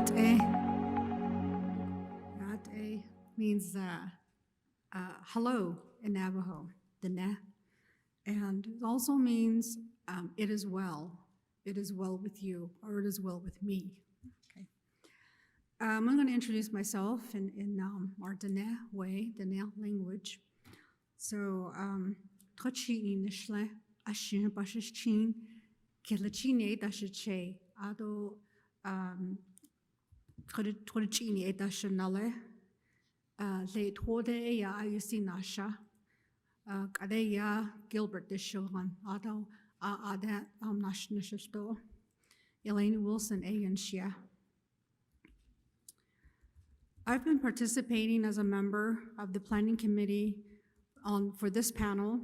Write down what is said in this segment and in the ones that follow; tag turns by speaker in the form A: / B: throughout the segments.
A: Yate. Yate means hello in Navajo, Dene. And it also means it is well. It is well with you, or it is well with me. Okay. I'm going to introduce myself in our Dene way, Dene language. So, Tochi Nishle, Ashin Bashichin, Kilachine Dashiche, Ado Tochini Dashanale, Le Tode Ya Ayusi Nasha, Kadeya Gilbert Dishogan, Ado Adat Nashnashisto, Elaine Wilson Ayan Shia. I've been participating as a member of the planning committee for this panel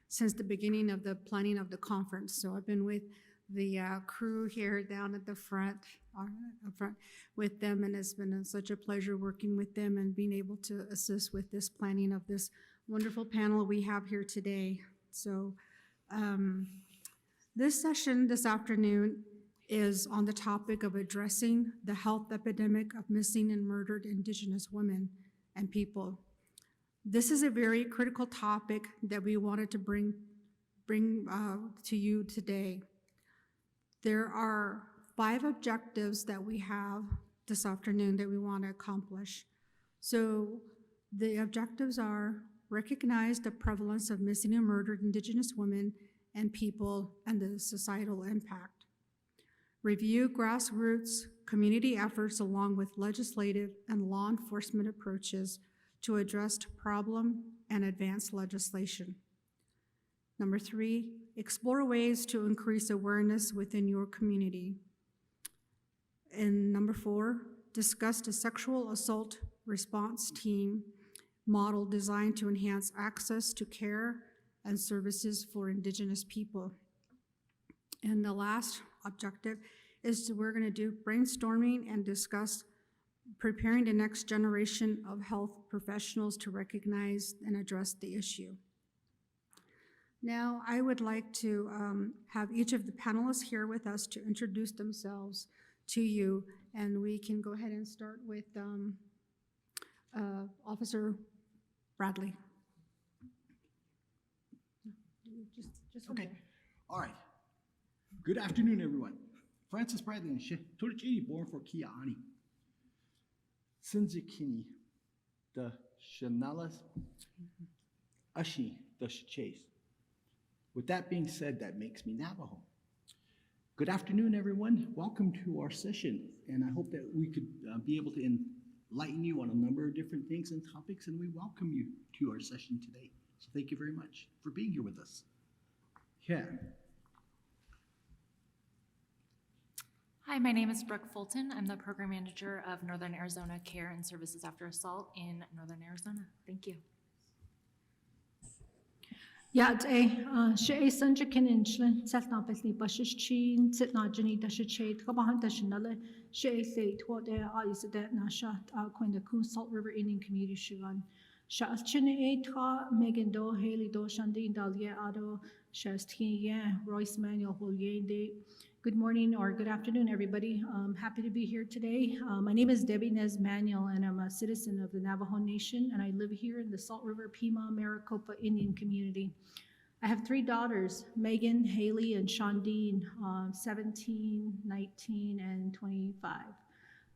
A: since the beginning of the planning of the conference. So I've been with the crew here down at the front with them, and it's been such a pleasure working with them and being able to assist with this planning of this wonderful panel we have here today. So this session this afternoon is on the topic of addressing the health epidemic of missing and murdered Indigenous women and people. This is a very critical topic that we wanted to bring to you today. There are 5 objectives that we have this afternoon that we want to accomplish. So the objectives are: recognize the prevalence of missing and murdered Indigenous women and people and the societal impact. Review grassroots community efforts along with legislative and law enforcement approaches to address the problem and advance legislation. Number 3, explore ways to increase awareness within your community. And number 4, discuss the sexual assault response team model designed to enhance access to care and services for Indigenous people. And the last objective is we're going to do brainstorming and discuss preparing the next generation of health professionals to recognize and address the issue. Now, I would like to have each of the panelists here with us to introduce themselves to you, and we can go ahead and start with Officer Bradley. Just
B: okay. All right. Good afternoon, everyone. Francis Bradley and Torchini, born for Kia Ani. Sinzikini, the Shanalas, Ashi, the Chase. With that being said, that makes me Navajo. Good afternoon, everyone. Welcome to our session, and I hope that we could be able to enlighten you on a number of different things and topics, and we welcome you to our session today. So thank you very much for being here with us. Yeah.
C: Hi, my name is Brooke Fulton. I'm the Program Manager of Northern Arizona Care and Services After Assault in Northern Arizona. Thank you.
D: Yate, she Sanjakin Inchlan, Satnapatli Bushes Chin, Sitnajani Dashachet, Kabahan Dashanale, she say what there is that Nashat, Queen the Coon Salt River Indian Community Shugan. Shachine Tra, Megan Do, Haley Do, Shandin Dalia Ado, Shastin, Nez-Manuel Holyende. Good morning or good afternoon, everybody. I'm happy to be here today. My name is Debbie Nez-Manuel, and I'm a citizen of the Navajo Nation, and I live here in the Salt River Pima Maricopa Indian community. I have 3 daughters, Megan, Haley, and Shondine, 17, 19, and 25.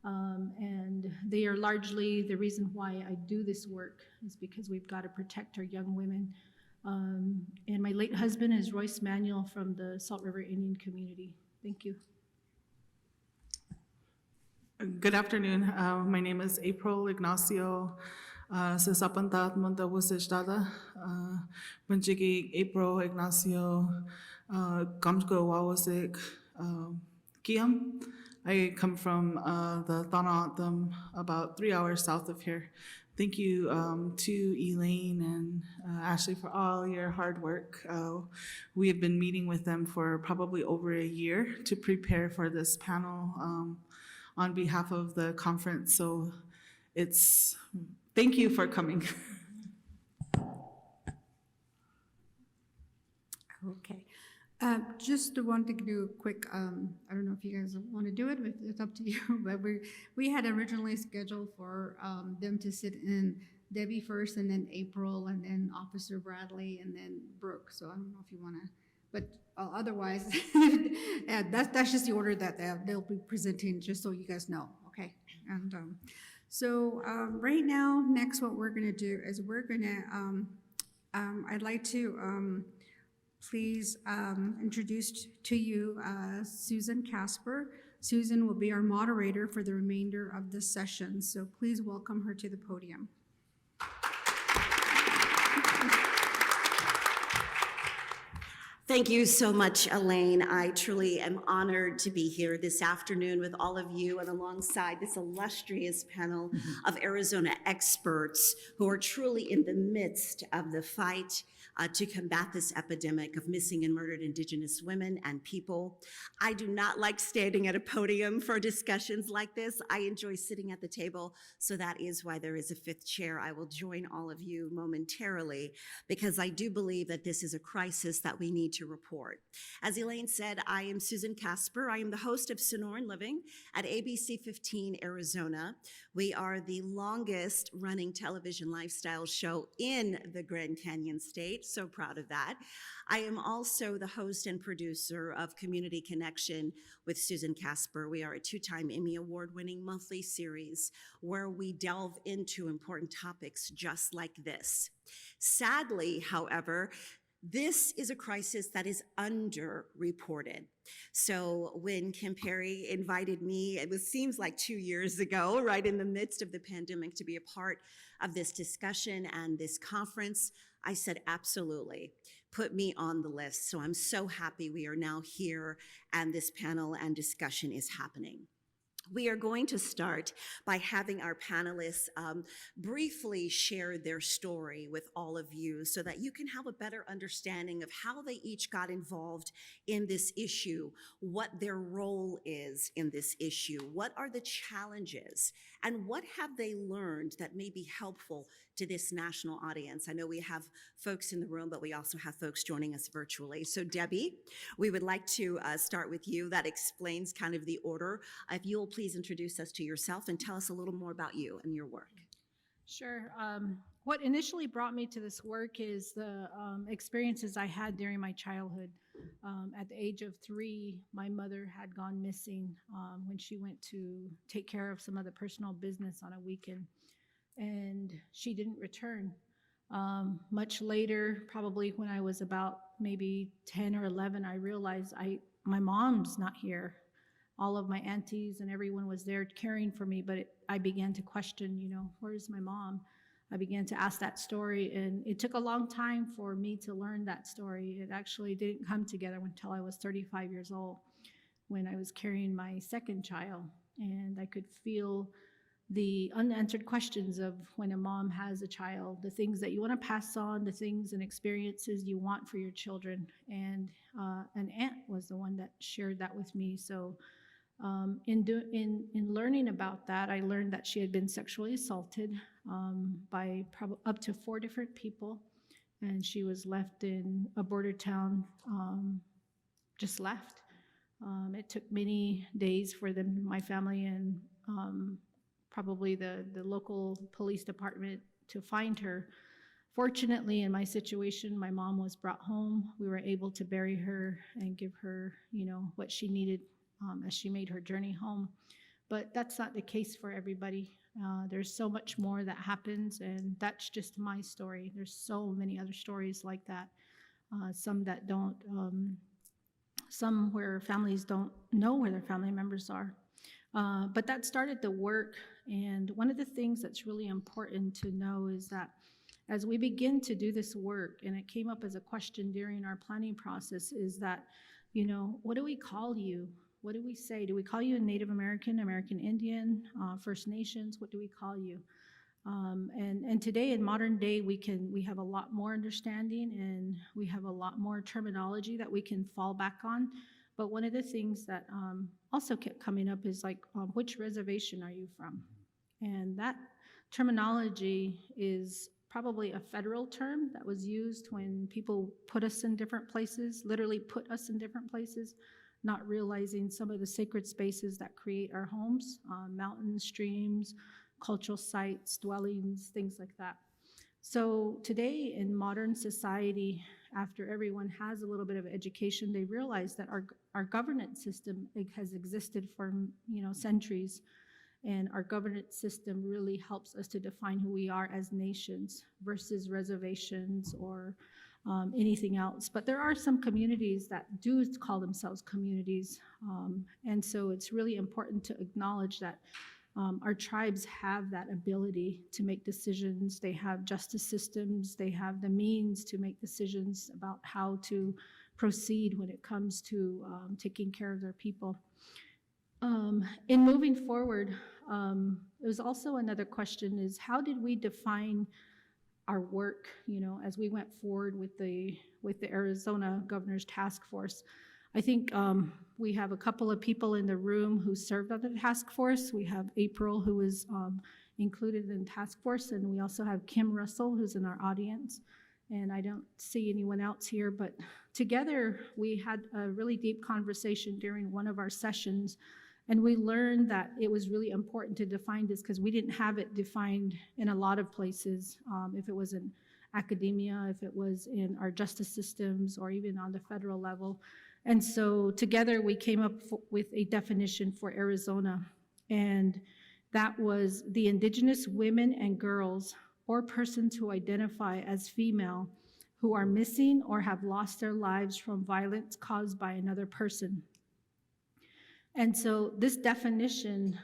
D: And they are largely the reason why I do this work is because we've got to protect our young women. And my late husband is Nez-Manuel from the Salt River Indian community. Thank you.
E: Good afternoon. My name is Ignacio. Sasapantat Monta Wusishdada. Bunjigi April Ignacio. Gamsko Wawasik. Kiam. I come from the Thana Anthem, about 3 hours south of here. Thank you to Elaine and Ashley for all your hard work. We have been meeting with them for probably over a year to prepare for this panel on behalf of the conference. So thank you for coming.
A: Okay. Just wanted to do a quick, I don't know if you guys want to do it, but it's up to you, but we had originally scheduled for them to sit in, Debbie first, and then April, and then Officer Bradley, and then Brooke, so I don't know if you want to, but otherwise, yeah, that's just the order that they'll be presenting, just so you guys know, okay? And so right now, next what we're going to do is we're going to, I'd like to please introduce to you Susan Casper. Susan will be our moderator for the remainder of the session, so please welcome her to the podium.
F: Thank you so much, Elaine. I truly am honored to be here this afternoon with all of you and alongside this illustrious panel of Arizona experts who are truly in the midst of the fight to combat this epidemic of missing and murdered Indigenous women and people. I do not like standing at a podium for discussions like this. I enjoy sitting at the table, so that is why there is a fifth chair. I will join all of you momentarily because I do believe that this is a crisis that we need to report. As Elaine said, I am Susan Casper. I am the host of Sonoran Living at ABC 15 Arizona. We are the longest running television lifestyle show in the Grand Canyon State. So proud of that. I am also the host and producer of Community Connection with Susan Casper. We are a two-time Emmy Award-winning monthly series where we delve into important topics just like this. Sadly, however, this is a crisis that is underreported. So when Kim Perry invited me, seems like 2 years ago, right in the midst of the pandemic, to be a part of this discussion and this conference, I said, absolutely, put me on the list. So I'm so happy we are now here and this panel and discussion is happening. We are going to start by having our panelists briefly share their story with all of you so that you can have a better understanding of how they each got involved in this issue, what their role is in this issue, what are the challenges, and what have they learned that may be helpful to this national audience. I know we have folks in the room, but we also have folks joining us virtually. So Debbie, we would like to start with you. That explains kind of the order. If you'll please introduce us to yourself and tell us a little more about you and your work.
D: Sure. What initially brought me to this work is the experiences I had during my childhood. At the age of 3, my mother had gone missing when she went to take care of some other personal business on a weekend, and she didn't return. Much later, probably when I was about maybe 10 or 11, I realized my mom's not here. All of my aunties and everyone was there caring for me, but I began to question, where's my mom? I began to ask that story, and it took a long time for me to learn that story. It actually didn't come together until I was 35 years old, when I was carrying my second child, and I could feel the unanswered questions of when a mom has a child, the things that you want to pass on, the things and experiences you want for your children. And an aunt was the one that shared that with me. So in learning about that, I learned that she had been sexually assaulted by up to 4 different people, and she was left in a border town, just left. It took many days for them, my family, and probably the local police department to find her. Fortunately, in my situation, my mom was brought home. We were able to bury her and give her, what she needed as she made her journey home. But that's not the case for everybody. There's so much more that happens, and that's just my story. There's so many other stories like that. Some that don't, some where families don't know where their family members are. But that started the work, and one of the things that's really important to know is that as we begin to do this work, and it came up as a question during our planning process, is that, what do we call you? What do we say? Do we call you a Native American, American Indian, First Nations? What do we call you? And today, in modern day, we have a lot more understanding, and we have a lot more terminology that we can fall back on. But one of the things that also kept coming up is like, which reservation are you from? And that terminology is probably a federal term that was used when people put us in different places, literally put us in different places, not realizing some of the sacred spaces that create our homes, mountains, streams, cultural sites, dwellings, things like that. So today in modern society, after everyone has a little bit of education, they realize that our governance system has existed for centuries. And our governance system really helps us to define who we are as nations versus reservations or anything else. But there are some communities that do call themselves communities. And so it's really important to acknowledge that our tribes have that ability to make decisions. They have justice systems. They have the means to make decisions about how to proceed when it comes to taking care of their people. In moving forward, there's also another question is how did we define our work, as we went forward with the Arizona Governor's Task Force? I think we have a couple of people in the room who served on the task force. We have April, who was included in the task force, and we also have Kim Russell, who's in our audience. And I don't see anyone else here, but together we had a really deep conversation during one of our sessions. And we learned that it was really important to define this because we didn't have it defined in a lot of places. If it was in academia, if it was in our justice systems, or even on the federal level. And so together we came up with a definition for Arizona. And that was the Indigenous women and girls or persons who identify as female who are missing or have lost their lives from violence caused by another person. And so this definition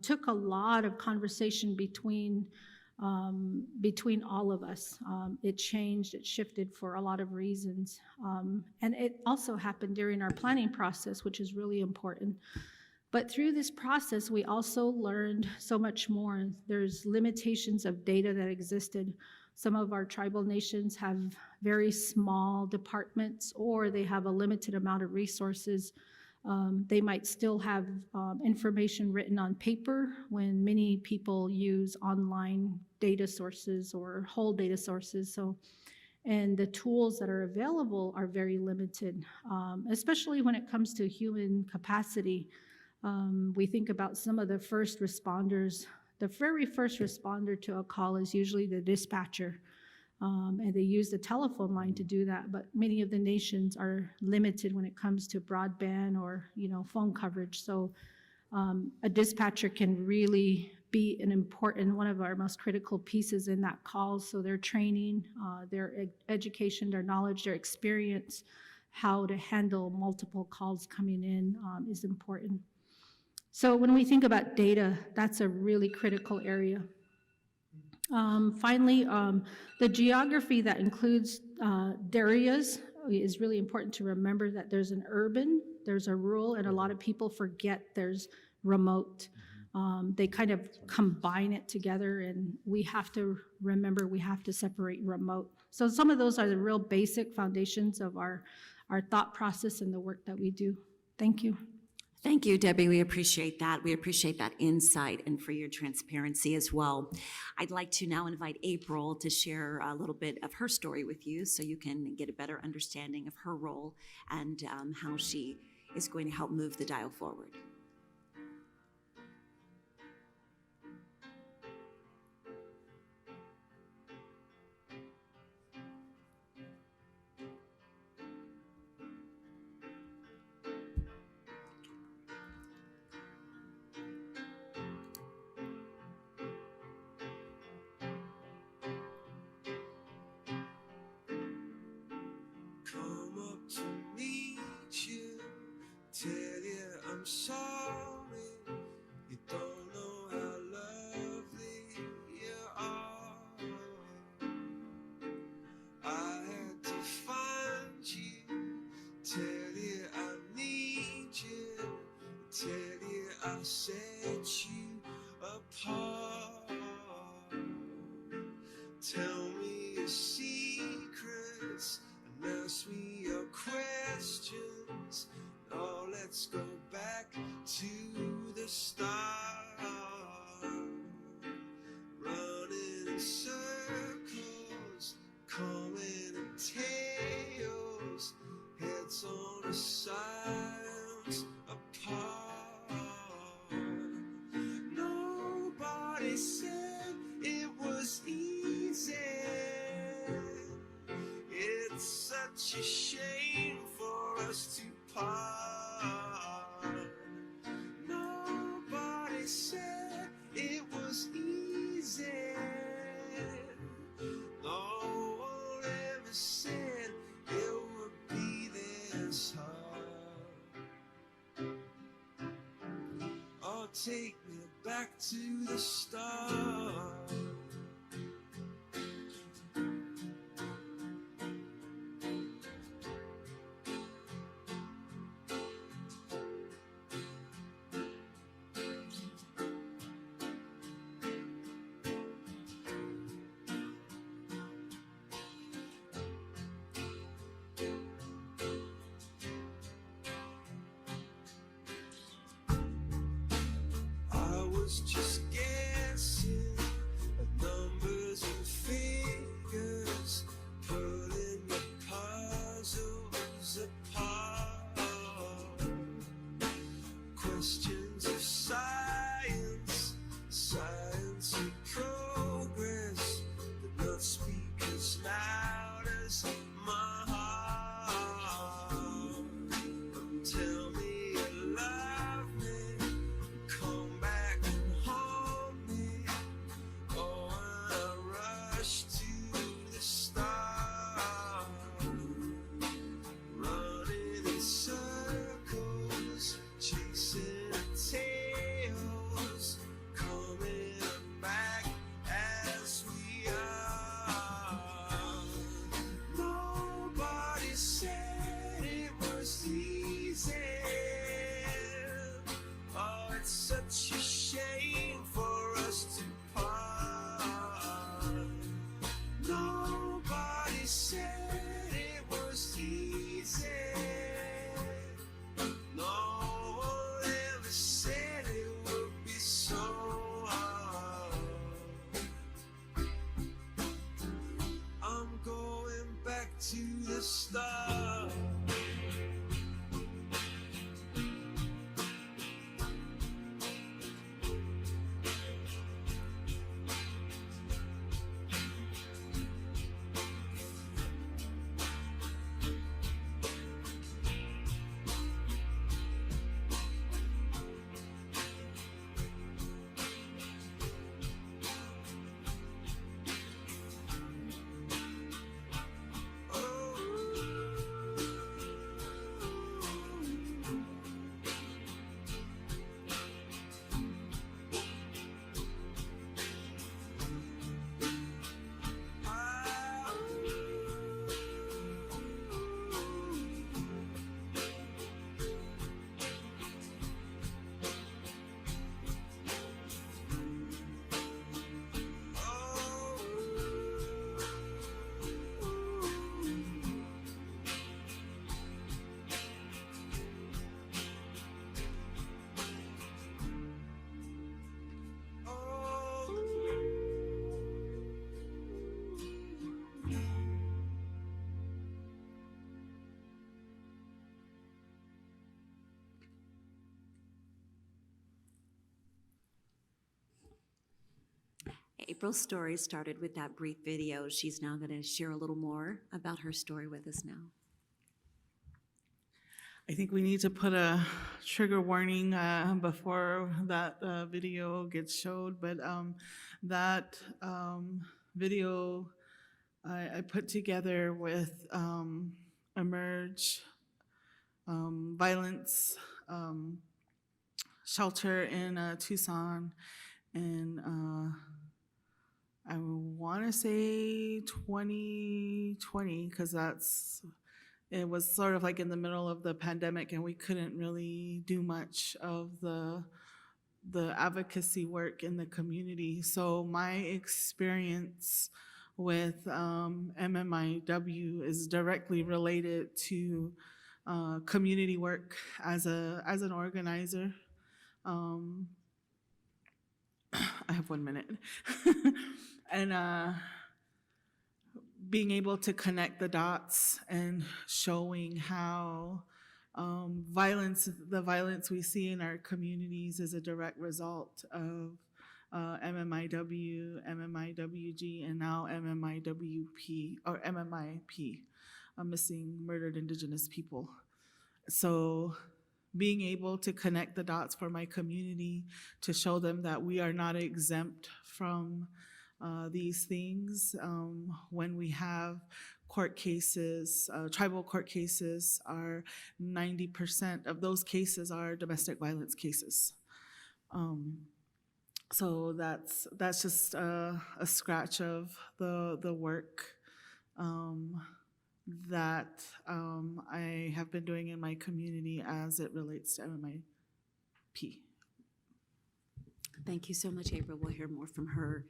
D: took a lot of conversation between all of us. It changed, it shifted for a lot of reasons. And it also happened during our planning process, which is really important. But through this process, we also learned so much more. There's limitations of data that existed. Some of our tribal nations have very small departments, or they have a limited amount of resources. They might still have information written on paper when many people use online data sources or whole data sources. And the tools that are available are very limited, especially when it comes to human capacity. We think about some of the first responders. The very first responder to a call is usually the dispatcher. And they use the telephone line to do that, but many of the nations are limited when it comes to broadband or phone coverage. So a dispatcher can really be an important, one of our most critical pieces in that call. So their training, their education, their knowledge, their experience, how to handle multiple calls coming in is important. So when we think about data, that's a really critical area. Finally, the geography that includes areas is really important to remember that there's an urban, there's a rural, and a lot of people forget there's remote. They kind of combine it together, and we have to remember we have to separate remote. So some of those are the real basic foundations of our thought process and the work that we do. Thank you.
F: Thank you, Debbie. We appreciate that. We appreciate that insight and for your transparency as well. I'd like to now invite April to share a little bit of her story with you so you can get a better understanding of her role and how she is going to help move the dial forward.
G: Come up to meet you, tell you I'm sorry. You don't know how lovely you are. I had to find you, tell you I need you, tell you I set you apart. Tell me your secrets and ask me your questions. Oh, let's go back to the start. Running in circles. ourselves apart. Nobody said it was easy. It's such a shame for us to part. Nobody said it was easy. No one ever said it would be this hard. Oh, take me back to the start. I was just guessing at numbers and figures, pulling the puzzles apart. Questions of science, science and progress, did not speak as loud as my heart. Tell me you love me, come back and hold me. Oh, I rush to the start, running in circles, chasing our tails, coming back as we are. Nobody said it was easy. Oh, it's such a shame for us to part. Nobody said it was easy. No one ever said it would be so hard. I'm going back to the start.
F: April's story started with that brief video. She's now going to share a little more about her story with us now.
E: I think we need to put a trigger warning before that video gets showed, but that video I put together with Emerge Violence Shelter in Tucson, and I want to say 2020, because it was sort of like in the middle of the pandemic, and we couldn't really do much of the advocacy work in the community. So my experience with MMIW is directly related to community work as an organizer. I have 1 minute. And being able to connect the dots and showing how The violence we see in our communities is a direct result of MMIW, MMIWG, and now MMIWP, or MMIP, missing murdered Indigenous people. So being able to connect the dots for my community, to show them that we are not exempt from these things. When we have court cases, tribal court cases, are 90% of those cases are domestic violence cases. So that's just a scratch of the work that I have been doing in my community as it relates to MMIP.
F: Thank you so much, April. We'll hear more from her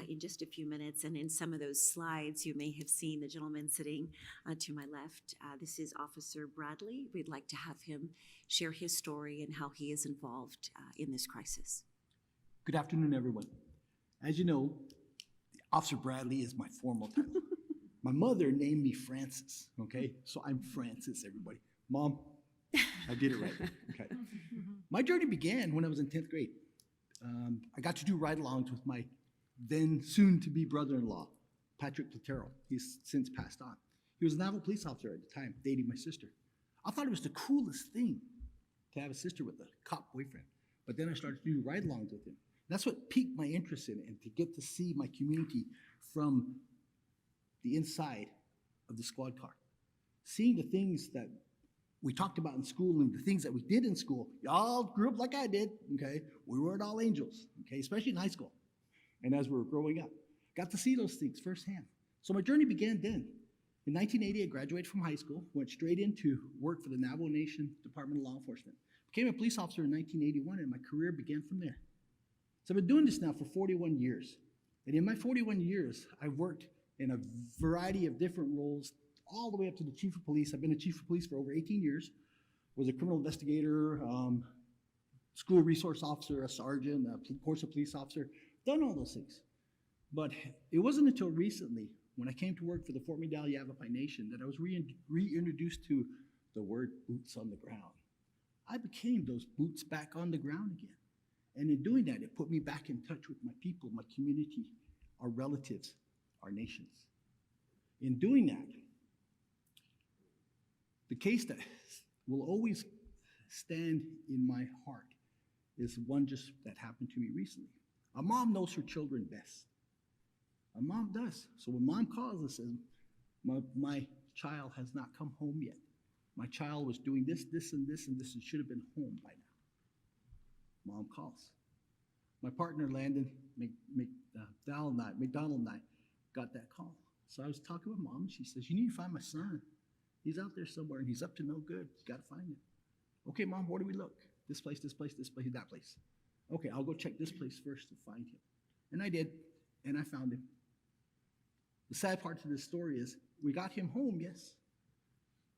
F: in just a few minutes. And in some of those slides, you may have seen the gentleman sitting to my left. This is Officer Bradley. We'd like to have him share his story and how he is involved in this crisis.
B: Good afternoon, everyone. As you know, Officer Bradley is my formal title. My mother named me Francis, okay? So I'm Francis, everybody. Mom, I did it right, okay? My journey began when I was in 10th grade. I got to do ride-alongs with my then soon-to-be brother-in-law, Patrick Platero. He's since passed on. He was a naval police officer at the time, dating my sister. I thought it was the coolest thing to have a sister with a cop boyfriend. But then I started to do ride-alongs with him. That's what piqued my interest in it, and to get to see my community from the inside of the squad car. Seeing the things that we talked about in school and the things that we did in school. Y'all grew up like I did, okay? We weren't all angels, okay? Especially in high school. And as we were growing up, got to see those things firsthand. So my journey began then. In 1980, I graduated from high school, went straight into work for the Navajo Nation Department of Law Enforcement. Became a police officer in 1981, and my career began from there. So I've been doing this now for 41 years. And in my 41 years, I've worked in a variety of different roles, all the way up to the chief of police. I've been a chief of police for over 18 years, was a criminal investigator, school resource officer, a sergeant, a course of police officer, done all those things. But it wasn't until recently, when I came to work for the Fort McDowell Yavapai Nation, that I was reintroduced to the word boots on the ground. I became those boots back on the ground again. And in doing that, it put me back in touch with my people, my community, our relatives, our nations. In doing that, the case that will always stand in my heart is one just that happened to me recently. A mom knows her children best. A mom does. So when mom calls and says, my child has not come home yet. My child was doing this, this, and this, and this, and should have been home by now. Mom calls. My partner, Landon McDonald and I got that call. So I was talking with mom, and she says, you need to find my son. He's out there somewhere, and he's up to no good. You got to find him. Okay, mom, where do we look? This place, this place, this place, that place. Okay, I'll go check this place first to find him. And I did, and I found him. The sad part to this story is we got him home, yes,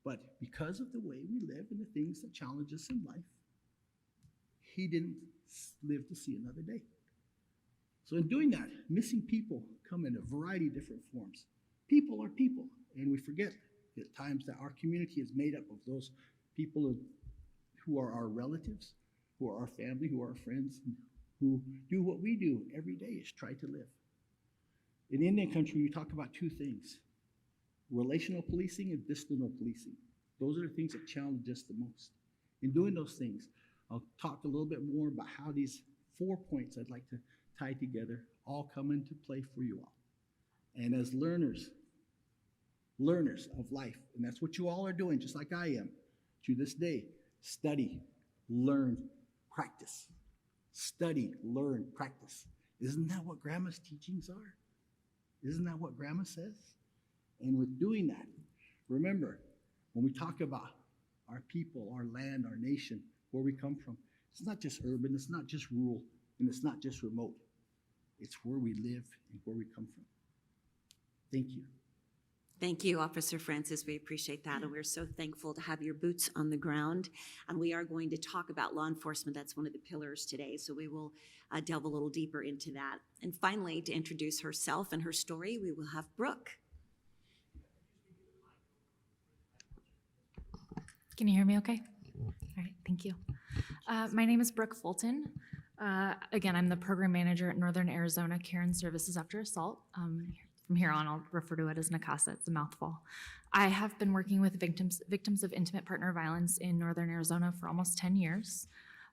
B: but because of the way we live and the things that challenge us in life, he didn't live to see another day. So in doing that, missing people come in a variety of different forms. People are people, and we forget at times that our community is made up of those people who are our relatives, who are our family, who are our friends, who do what we do every day, is try to live. In Indian country, you talk about two things: relational policing and disciplinary policing. Those are the things that challenge us the most. In doing those things, I'll talk a little bit more about how these 4 points I'd like to tie together all come into play for you all. And as learners of life, and that's what you all are doing, just like I am, to this day: study, learn, practice. Study, learn, practice. Isn't that what Grandma's teachings are? Isn't that what Grandma says? And with doing that, remember, when we talk about our people, our land, our nation, where we come from, it's not just urban, it's not just rural, and it's not just remote. It's where we live and where we come from. Thank you.
F: Thank you, Officer Francis. We appreciate that, and we're so thankful to have your boots on the ground. And we are going to talk about law enforcement. That's one of the pillars today, so we will delve a little deeper into that. And finally, to introduce herself and her story, we will have Brooke.
C: Can you hear me okay? All right, thank you. My name is Brooke Fulton. Again, I'm the program manager at Northern Arizona Care and Services After Assault. From here on, I'll refer to it as NACASA. It's a mouthful. I have been working with victims of intimate partner violence in Northern Arizona for almost 10 years.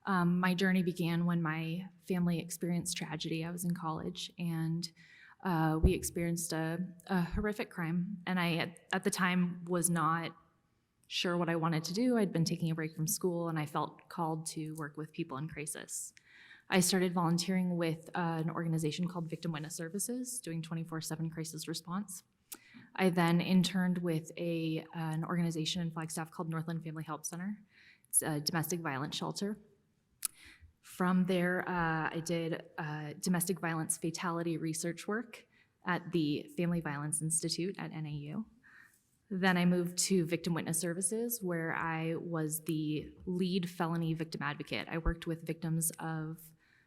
C: My journey began when my family experienced tragedy. I was in college, and we experienced a horrific crime, and I, at the time, was not sure what I wanted to do. I'd been taking a break from school, and I felt called to work with people in crisis. I started volunteering with an organization called Victim Witness Services, doing 24/7 crisis response. I then interned with an organization in Flagstaff called Northland Family Help Center. It's a domestic violence shelter. From there, I did domestic violence fatality research work at the Family Violence Institute at NAU. Then I moved to Victim Witness Services, where I was the lead felony victim advocate. I worked with victims of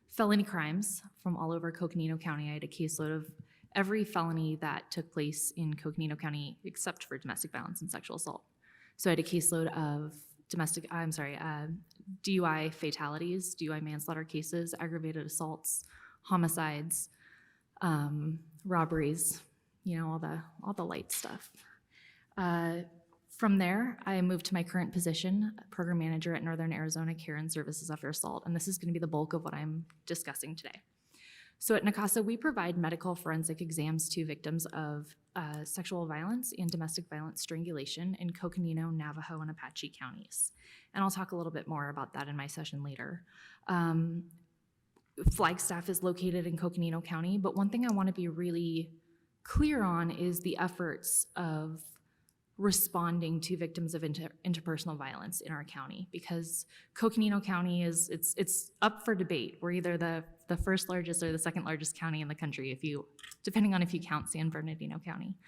C: felony crimes from all over Coconino County. I had a caseload of every felony that took place in Coconino County except for domestic violence and sexual assault. So I had a caseload of DUI fatalities, DUI manslaughter cases, aggravated assaults, homicides, robberies, all the light stuff. From there, I moved to my current position, program manager at Northern Arizona Care and Services After Assault, and this is going to be the bulk of what I'm discussing today. So at NACASA, we provide medical forensic exams to victims of sexual violence and domestic violence strangulation in Coconino, Navajo, and Apache counties. And I'll talk a little bit more about that in my session later. Flagstaff is located in Coconino County, but one thing I want to be really clear on is the efforts of responding to victims of interpersonal violence in our county, because Coconino County it's up for debate. We're either the first largest or the second largest county in the country, depending on if you count San Bernardino County.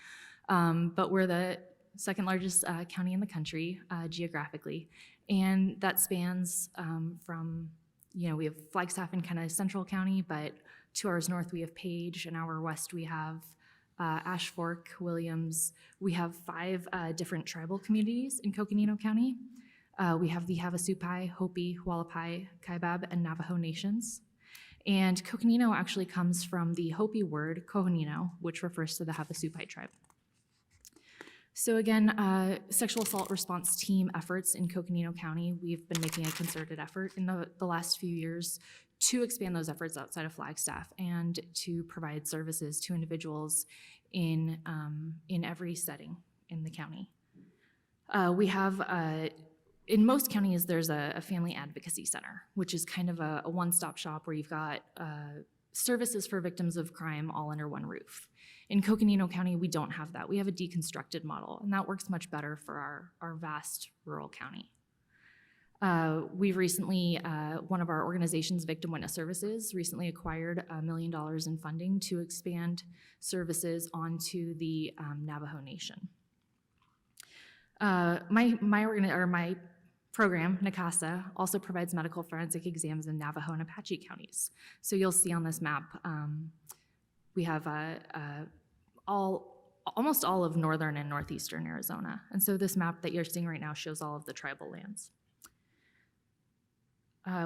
C: But we're the second largest county in the country geographically, and that spans from, we have Flagstaff in kind of central county, but 2 hours north we have Page, an hour west we have Ash Fork, Williams. We have 5 different tribal communities in Coconino County. We have the Havasupai, Hopi, Hualapai, Kaibab, and Navajo nations. And Coconino actually comes from the Hopi word Coconino, which refers to the Havasupai tribe. So again, sexual assault response team efforts in Coconino County, we've been making a concerted effort in the last few years to expand those efforts outside of Flagstaff and to provide services to individuals in every setting in the county. We have, in most counties, there's a family advocacy center, which is kind of a one-stop shop where you've got services for victims of crime all under one roof. In Coconino County, we don't have that. We have a deconstructed model, and that works much better for our vast rural county. We've recently, one of our organizations, Victim Witness Services, recently acquired $1 million in funding to expand services onto the Navajo Nation. My program, NACASA, also provides medical forensic exams in Navajo and Apache counties. So you'll see on this map, we have almost all of northern and northeastern Arizona. And so this map that you're seeing right now shows all of the tribal lands.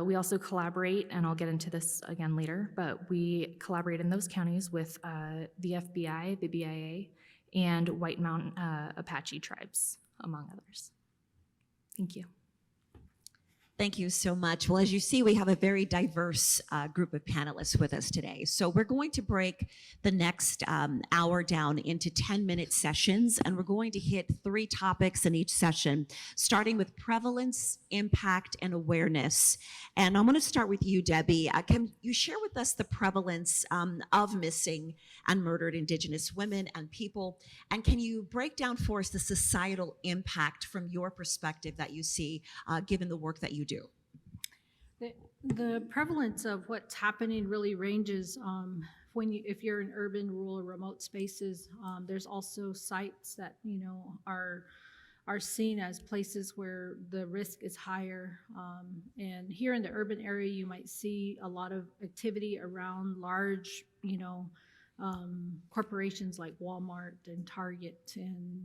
C: We also collaborate, and I'll get into this again later, but we collaborate in those counties with the FBI, the BIA, and White Mountain Apache tribes, among others. Thank you.
F: Thank you so much. Well, as you see, we have a very diverse group of panelists with us today. So we're going to break the next hour down into 10-minute sessions, and we're going to hit 3 topics in each session, starting with prevalence, impact, and awareness. And I'm going to start with you, Debbie. Can you share with us the prevalence of missing and murdered Indigenous women and people? And can you break down for us the societal impact from your perspective that you see, given the work that you do?
D: The prevalence of what's happening really ranges if you're in urban, rural, or remote spaces. There's also sites that are seen as places where the risk is higher. And here in the urban area, you might see a lot of activity around large, corporations like Walmart and Target and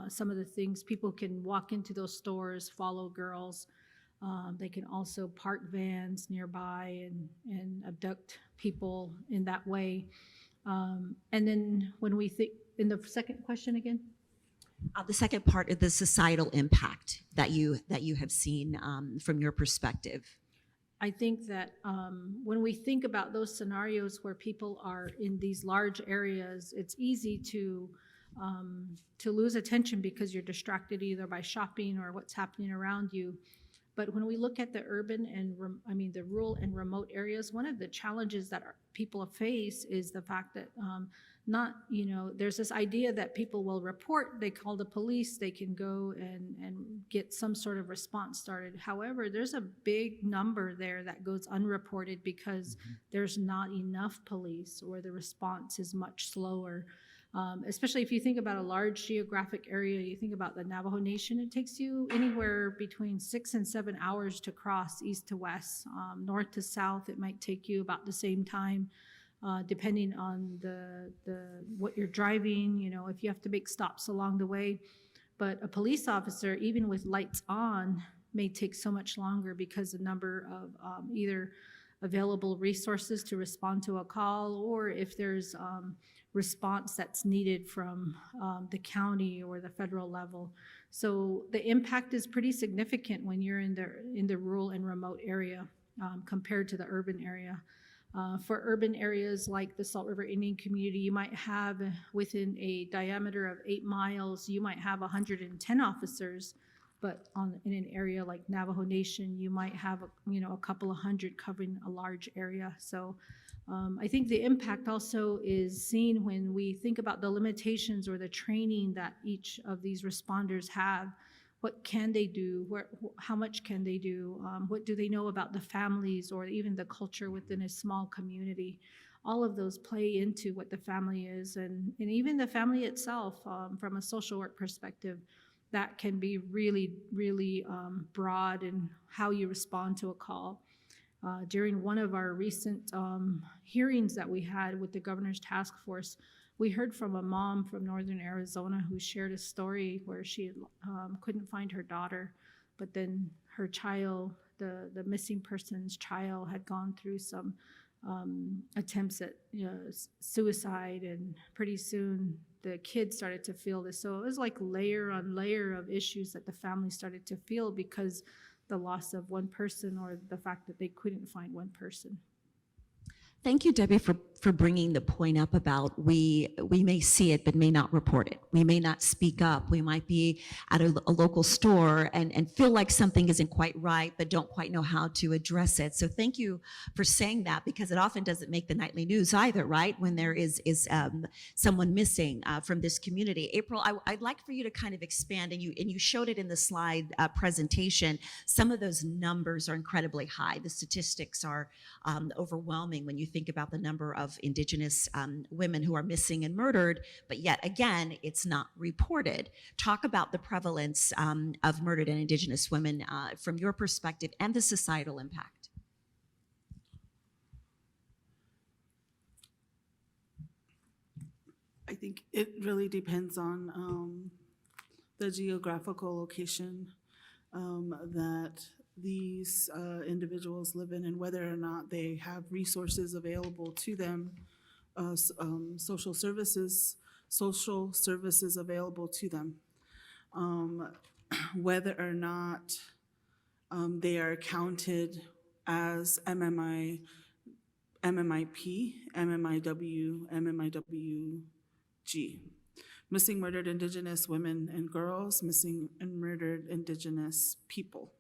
D: some of the things, people can walk into those stores, follow girls. They can also park vans nearby and abduct people in that way. And then when we think, in the second question again?
F: The second part of the societal impact that you have seen from your perspective.
D: I think that when we think about those scenarios where people are in these large areas, it's easy to lose attention because you're distracted either by shopping or what's happening around you. But when we look at the urban and, the rural and remote areas, one of the challenges that people face is the fact that there's this idea that people will report, they call the police, they can go and get some sort of response started. However, there's a big number there that goes unreported because there's not enough police, or the response is much slower. Especially if you think about a large geographic area, you think about the Navajo Nation, it takes you anywhere between 6 and 7 hours to cross east to west. North to south, it might take you about the same time, depending on what you're driving, if you have to make stops along the way. But a police officer, even with lights on, may take so much longer because the number of either available resources to respond to a call, or if there's response that's needed from the county or the federal level. So the impact is pretty significant when you're in the rural and remote area compared to the urban area. For urban areas like the Salt River Indian community, you might have within a diameter of 8 miles, you might have 110 officers, but in an area like Navajo Nation, you might have a couple of hundred covering a large area. So I think the impact also is seen when we think about the limitations or the training that each of these responders have. What can they do? How much can they do? What do they know about the families or even the culture within a small community? All of those play into what the family is, and even the family itself, from a social work perspective, that can be really, really broad in how you respond to a call. During one of our recent hearings that we had with the governor's task force, we heard from a mom from northern Arizona who shared a story where she couldn't find her daughter, but then her child, the missing person's child, had gone through some attempts at suicide, and pretty soon the kid started to feel this. So it was like layer on layer of issues that the family started to feel because the loss of one person or the fact that they couldn't find one person.
F: Thank you, Debbie, for bringing the point up about we may see it but may not report it. We may not speak up. We might be at a local store and feel like something isn't quite right but don't quite know how to address it. So thank you for saying that, because it often doesn't make the nightly news either, right, when there is someone missing from this community. April, I'd like for you to kind of expand, and you showed it in the slide presentation. Some of those numbers are incredibly high. The statistics are overwhelming when you think about the number of Indigenous women who are missing and murdered, but yet again, it's not reported. Talk about the prevalence of murdered and Indigenous women from your perspective and the societal impact.
E: I think it really depends on the geographical location that these individuals live in, and whether or not they have resources available to them, social services available to them, whether or not they are counted as MMIP, MMIW, MMIWG. Missing murdered Indigenous women and girls, missing and murdered Indigenous people.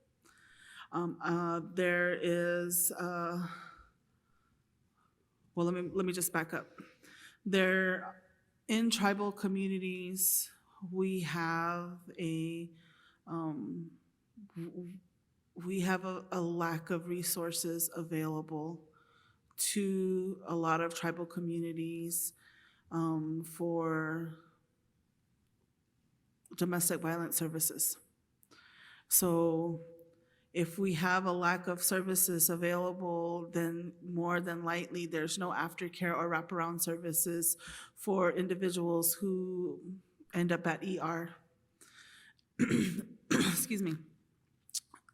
E: There is, well, let me just back up. In tribal communities, we have a lack of resources available to a lot of tribal communities for domestic violence services. So if we have a lack of services available, then more than likely there's no aftercare or wraparound services for individuals who end up at ER excuse me.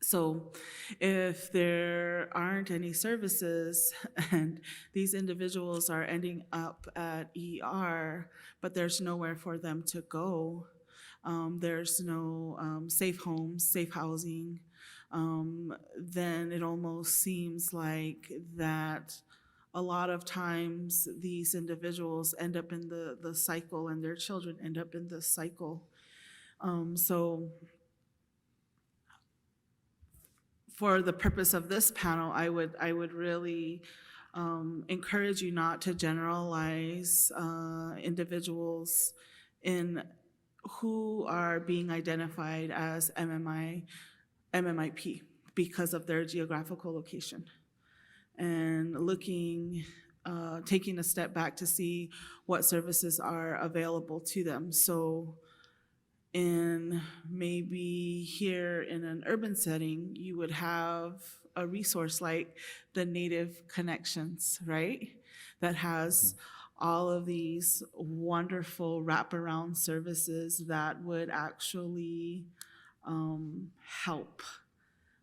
E: So if there aren't any services and these individuals are ending up at ER, but there's nowhere for them to go, there's no safe homes, safe housing, then it almost seems like that a lot of times these individuals end up in the cycle and their children end up in the cycle. So for the purpose of this panel, I would really encourage you not to generalize individuals in who are being identified as MMIP because of their geographical location, and taking a step back to see what services are available to them. So maybe here in an urban setting, you would have a resource like the Native Connections, right? That has all of these wonderful wraparound services that would actually help.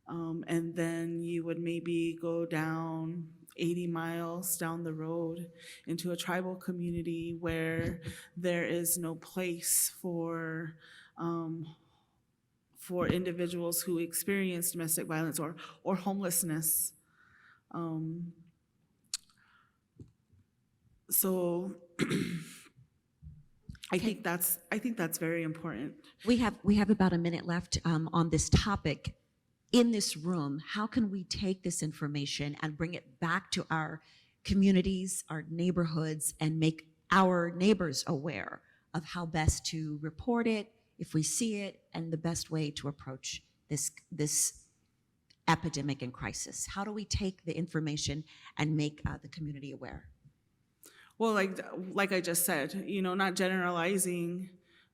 E: And then you would maybe go down 80 miles down the road into a tribal community where there is no place for individuals who experience domestic violence or homelessness. So I think that's very important.
H: We have about a minute left on this topic. In this room, how can we take this information and bring it back to our communities, our neighborhoods, and make our neighbors aware of how best to report it, if we see it, and the best way to approach this epidemic and crisis? How do we take the information and make the community aware?
E: Well, like I just said, not generalizing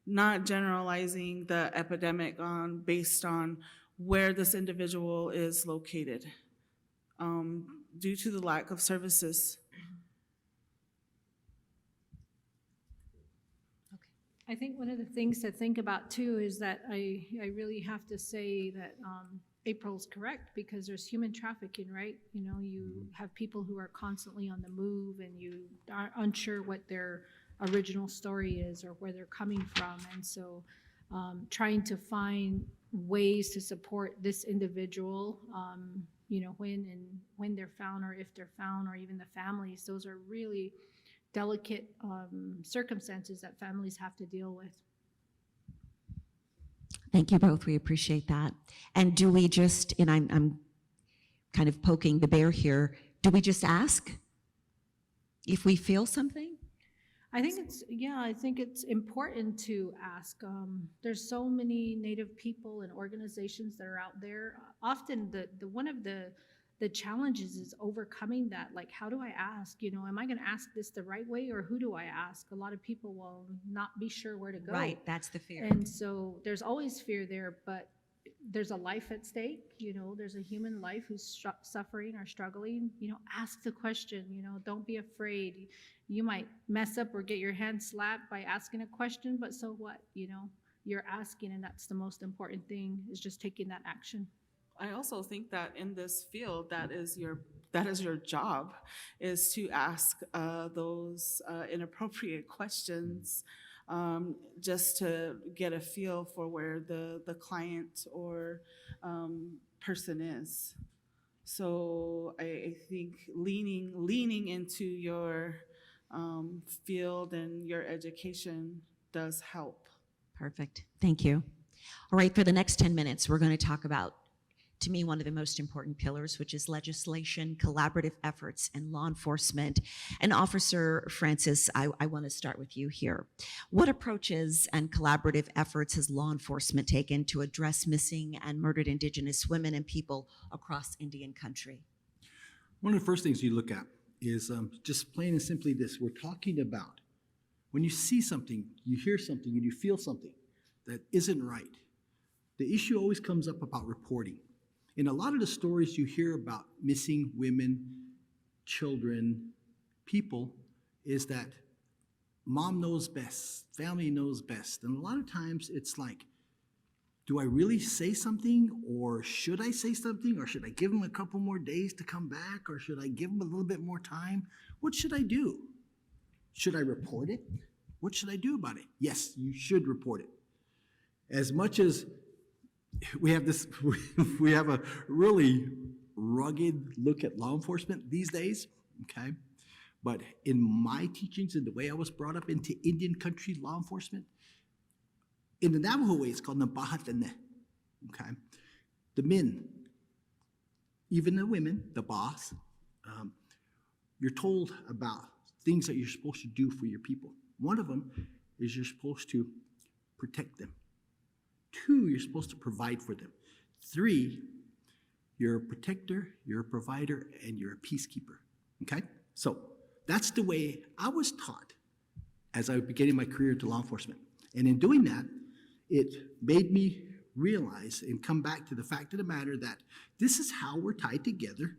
E: the epidemic based on where this individual is located, due to the lack of services.
D: I think one of the things to think about too is that I really have to say that April's correct, because there's human trafficking, right? You have people who are constantly on the move and you are unsure what their original story is or where they're coming from. And so trying to find ways to support this individual, when they're found or if they're found, or even the families, those are really delicate circumstances that families have to deal with.
H: Thank you both. We appreciate that. And do we just, and I'm kind of poking the bear here, do we just ask if we feel something?
D: I think it's important to ask. There's so many Native people and organizations that are out there. Often one of the challenges is overcoming that. Like, how do I ask? Am I going to ask this the right way, or who do I ask? A lot of people will not be sure where to go.
H: Right, that's the fear.
D: And so there's always fear there, but there's a life at stake. There's a human life who's suffering or struggling. Ask the question. Don't be afraid. You might mess up or get your hand slapped by asking a question, but so what? You're asking, and that's the most important thing, is just taking that action.
E: I also think that in this field, that is your job, is to ask those inappropriate questions, just to get a feel for where the client or person is. So I think leaning into your field and your education does help.
H: Perfect. Thank you. All right, for the next 10 minutes, we're going to talk about, to me, one of the most important pillars, which is legislation, collaborative efforts, and law enforcement. And Officer Francis, I want to start with you here. What approaches and collaborative efforts has law enforcement taken to address missing and murdered Indigenous women and people across Indian country?
B: One of the first things you look at is just plain and simply this. We're talking about when you see something, you hear something, and you feel something that isn't right. The issue always comes up about reporting. In a lot of the stories you hear about missing women, children, people, is that mom knows best, family knows best. And a lot of times it's like, do I really say something, or should I say something, or should I give them a couple more days to come back, or should I give them a little bit more time? What should I do? Should I report it? What should I do about it? Yes, you should report it. As much as we have this, we have a really rugged look at law enforcement these days, okay? But in my teachings and the way I was brought up into Indian country law enforcement, in the Navajo way, it's called Nabahatane, okay? The men, even the women, the boss, you're told about things that you're supposed to do for your people. One of them is you're supposed to protect them. 2, you're supposed to provide for them. 3, you're a protector, you're a provider, and you're a peacekeeper, okay? So that's the way I was taught as I was beginning my career into law enforcement. And in doing that, it made me realize and come back to the fact of the matter that this is how we're tied together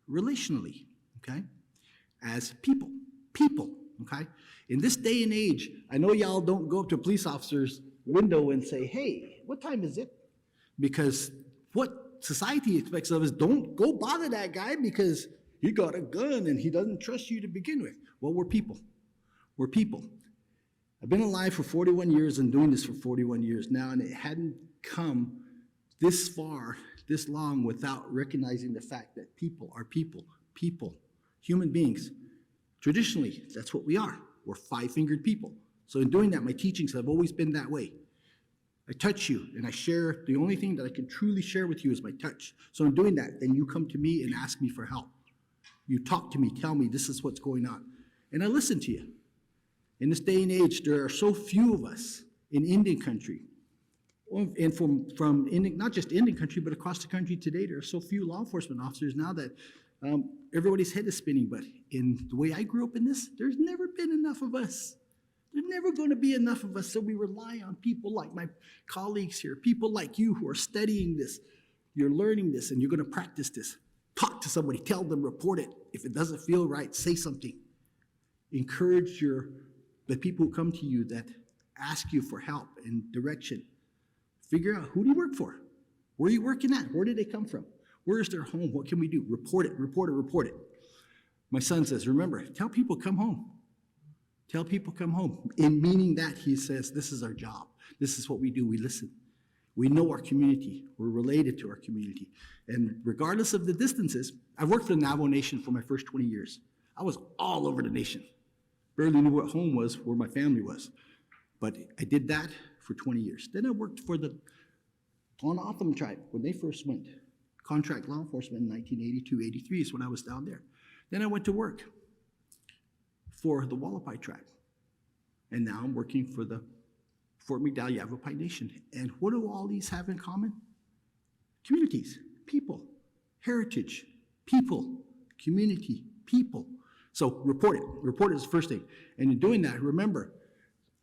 B: relationally, okay? As people, okay? In this day and age, I know y'all don't go up to a police officer's window and say, hey, what time is it? Because what society expects of us, don't go bother that guy because he got a gun and he doesn't trust you to begin with. Well, we're people. We're people. I've been alive for 41 years and doing this for 41 years now, and it hadn't come this far, this long, without recognizing the fact that people are people, human beings. Traditionally, that's what we are. We're 5-fingered people. So in doing that, my teachings have always been that way. I touch you and I share, the only thing that I can truly share with you is my touch. So in doing that, then you come to me and ask me for help. You talk to me, tell me this is what's going on. And I listen to you. In this day and age, there are so few of us in Indian country, and from Indian, not just Indian country, but across the country today, there are so few law enforcement officers now that everybody's head is spinning. But in the way I grew up in this, there's never been enough of us. There's never going to be enough of us, so we rely on people like my colleagues here, people like you who are studying this. You're learning this, and you're going to practice this. Talk to somebody, tell them, report it. If it doesn't feel right, say something. Encourage the people who come to you that ask you for help and direction. Figure out, who do you work for? Where are you working at? Where did they come from? Where is their home? What can we do? Report it, report it, report it. My son says, remember, tell people come home. Tell people come home. In meaning that, he says, this is our job. This is what we do. We listen. We know our community. We're related to our community. And regardless of the distances, I've worked for the Navajo Nation for my first 20 years. I was all over the nation. Barely knew what home was, where my family was. But I did that for 20 years. Then I worked for the Tohono tribe when they first went. Contract law enforcement in 1982, 83 is when I was down there. Then I went to work for the Wallapai tribe. And now I'm working for the Fort McDowell Yavapai Nation. And what do all these have in common? Communities, people, heritage, people, community, people. So report it. Report it is the first thing. And in doing that, remember,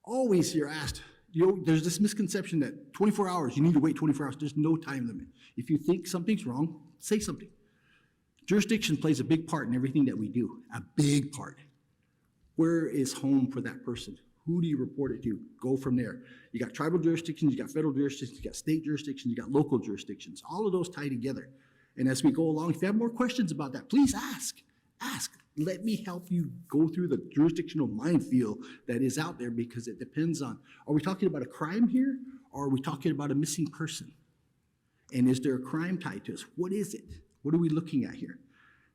B: always you're asked, there's this misconception that 24 hours, you need to wait 24 hours. There's no time limit. If you think something's wrong, say something. Jurisdiction plays a big part in everything that we do, a big part. Where is home for that person? Who do you report it to? Go from there. You got tribal jurisdictions, you got federal jurisdictions, you got state jurisdictions, you got local jurisdictions. All of those tie together. And as we go along, if you have more questions about that, please ask. Ask. Let me help you go through the jurisdictional minefield that is out there, because it depends on, are we talking about a crime here, or are we talking about a missing person? And is there a crime tied to us? What is it? What are we looking at here?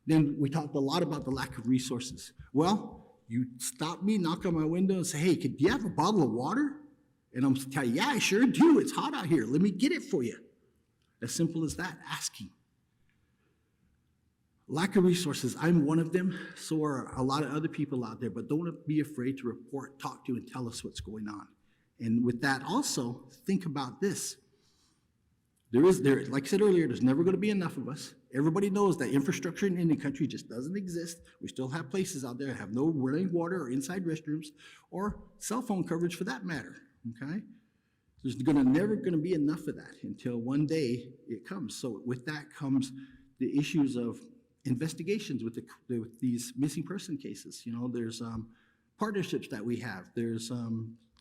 B: Then we talked a lot about the lack of resources. Well, you stop me, knock on my window and say, hey, do you have a bottle of water? And I'm telling you, yeah, I sure do. It's hot out here. Let me get it for you. As simple as that, asking. Lack of resources, I'm one of them, so are a lot of other people out there, but don't be afraid to report, talk to, and tell us what's going on. And with that also, think about this. Like I said earlier, there's never going to be enough of us. Everybody knows that infrastructure in Indian country just doesn't exist. We still have places out there that have no running water or inside restrooms or cell phone coverage for that matter, okay? There's never going to be enough of that until one day it comes. So with that comes the issues of investigations with these missing person cases. You know, there's partnerships that we have. There's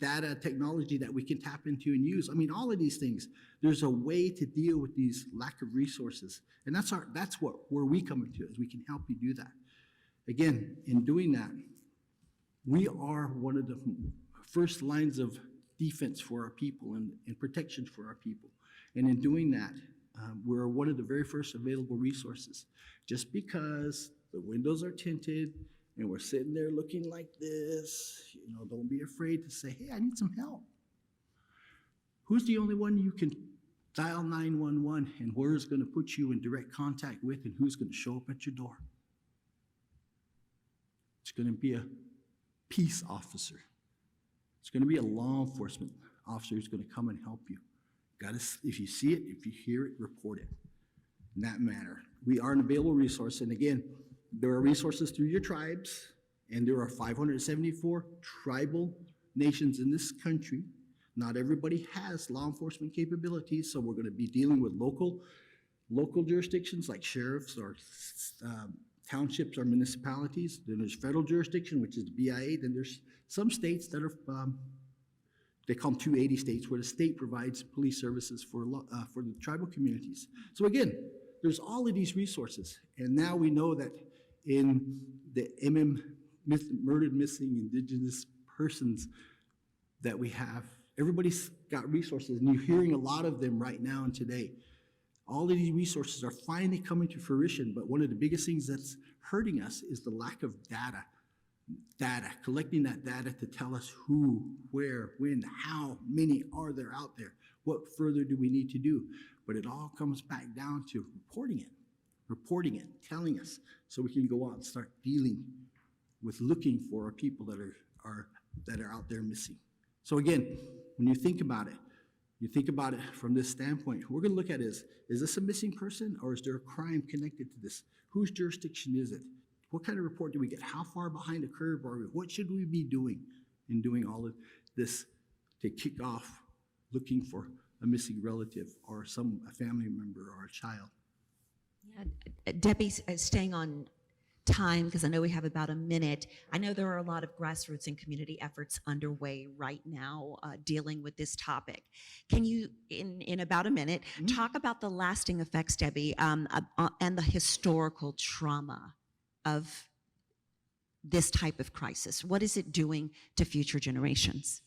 B: data technology that we can tap into and use. I mean, all of these things, there's a way to deal with these lack of resources. And that's where we come into it, is we can help you do that. Again, in doing that, we are one of the first lines of defense for our people and protection for our people. And in doing that, we're one of the very first available resources. Just because the windows are tinted and we're sitting there looking like this, you know, don't be afraid to say, hey, I need some help. Who's the only one you can dial 911 and where's going to put you in direct contact with, and who's going to show up at your door? It's going to be a peace officer. It's going to be a law enforcement officer who's going to come and help you. If you see it, if you hear it, report it. In that manner, we are an available resource. And again, there are resources through your tribes, and there are 574 tribal nations in this country. Not everybody has law enforcement capabilities, so we're going to be dealing with local jurisdictions like sheriffs or townships or municipalities. Then there's federal jurisdiction, which is the BIA. Then there's some states that are, they call them 280 states, where the state provides police services for the tribal communities. So again, there's all of these resources. And now we know that in the murdered, missing Indigenous persons that we have, everybody's got resources, and you're hearing a lot of them right now and today. All of these resources are finally coming to fruition, but one of the biggest things that's hurting us is the lack of data. Collecting that data to tell us who, where, when, how many are there out there. What further do we need to do? But it all comes back down to reporting it, telling us, so we can go out and start dealing with looking for our people that are out there missing. So again, when you think about it from this standpoint, we're going to look at is this a missing person, or is there a crime connected to this? Whose jurisdiction is it? What kind of report do we get? How far behind the curve are we? What should we be doing in doing all of this to kick off looking for a missing relative or a family member or a child?
H: Yeah, Debbie, staying on time, because I know we have about a minute. I know there are a lot of grassroots and community efforts underway right now dealing with this topic. Can you, in about a minute, talk about the lasting effects, Debbie, and the historical trauma of this type of crisis? What is it doing to future generations?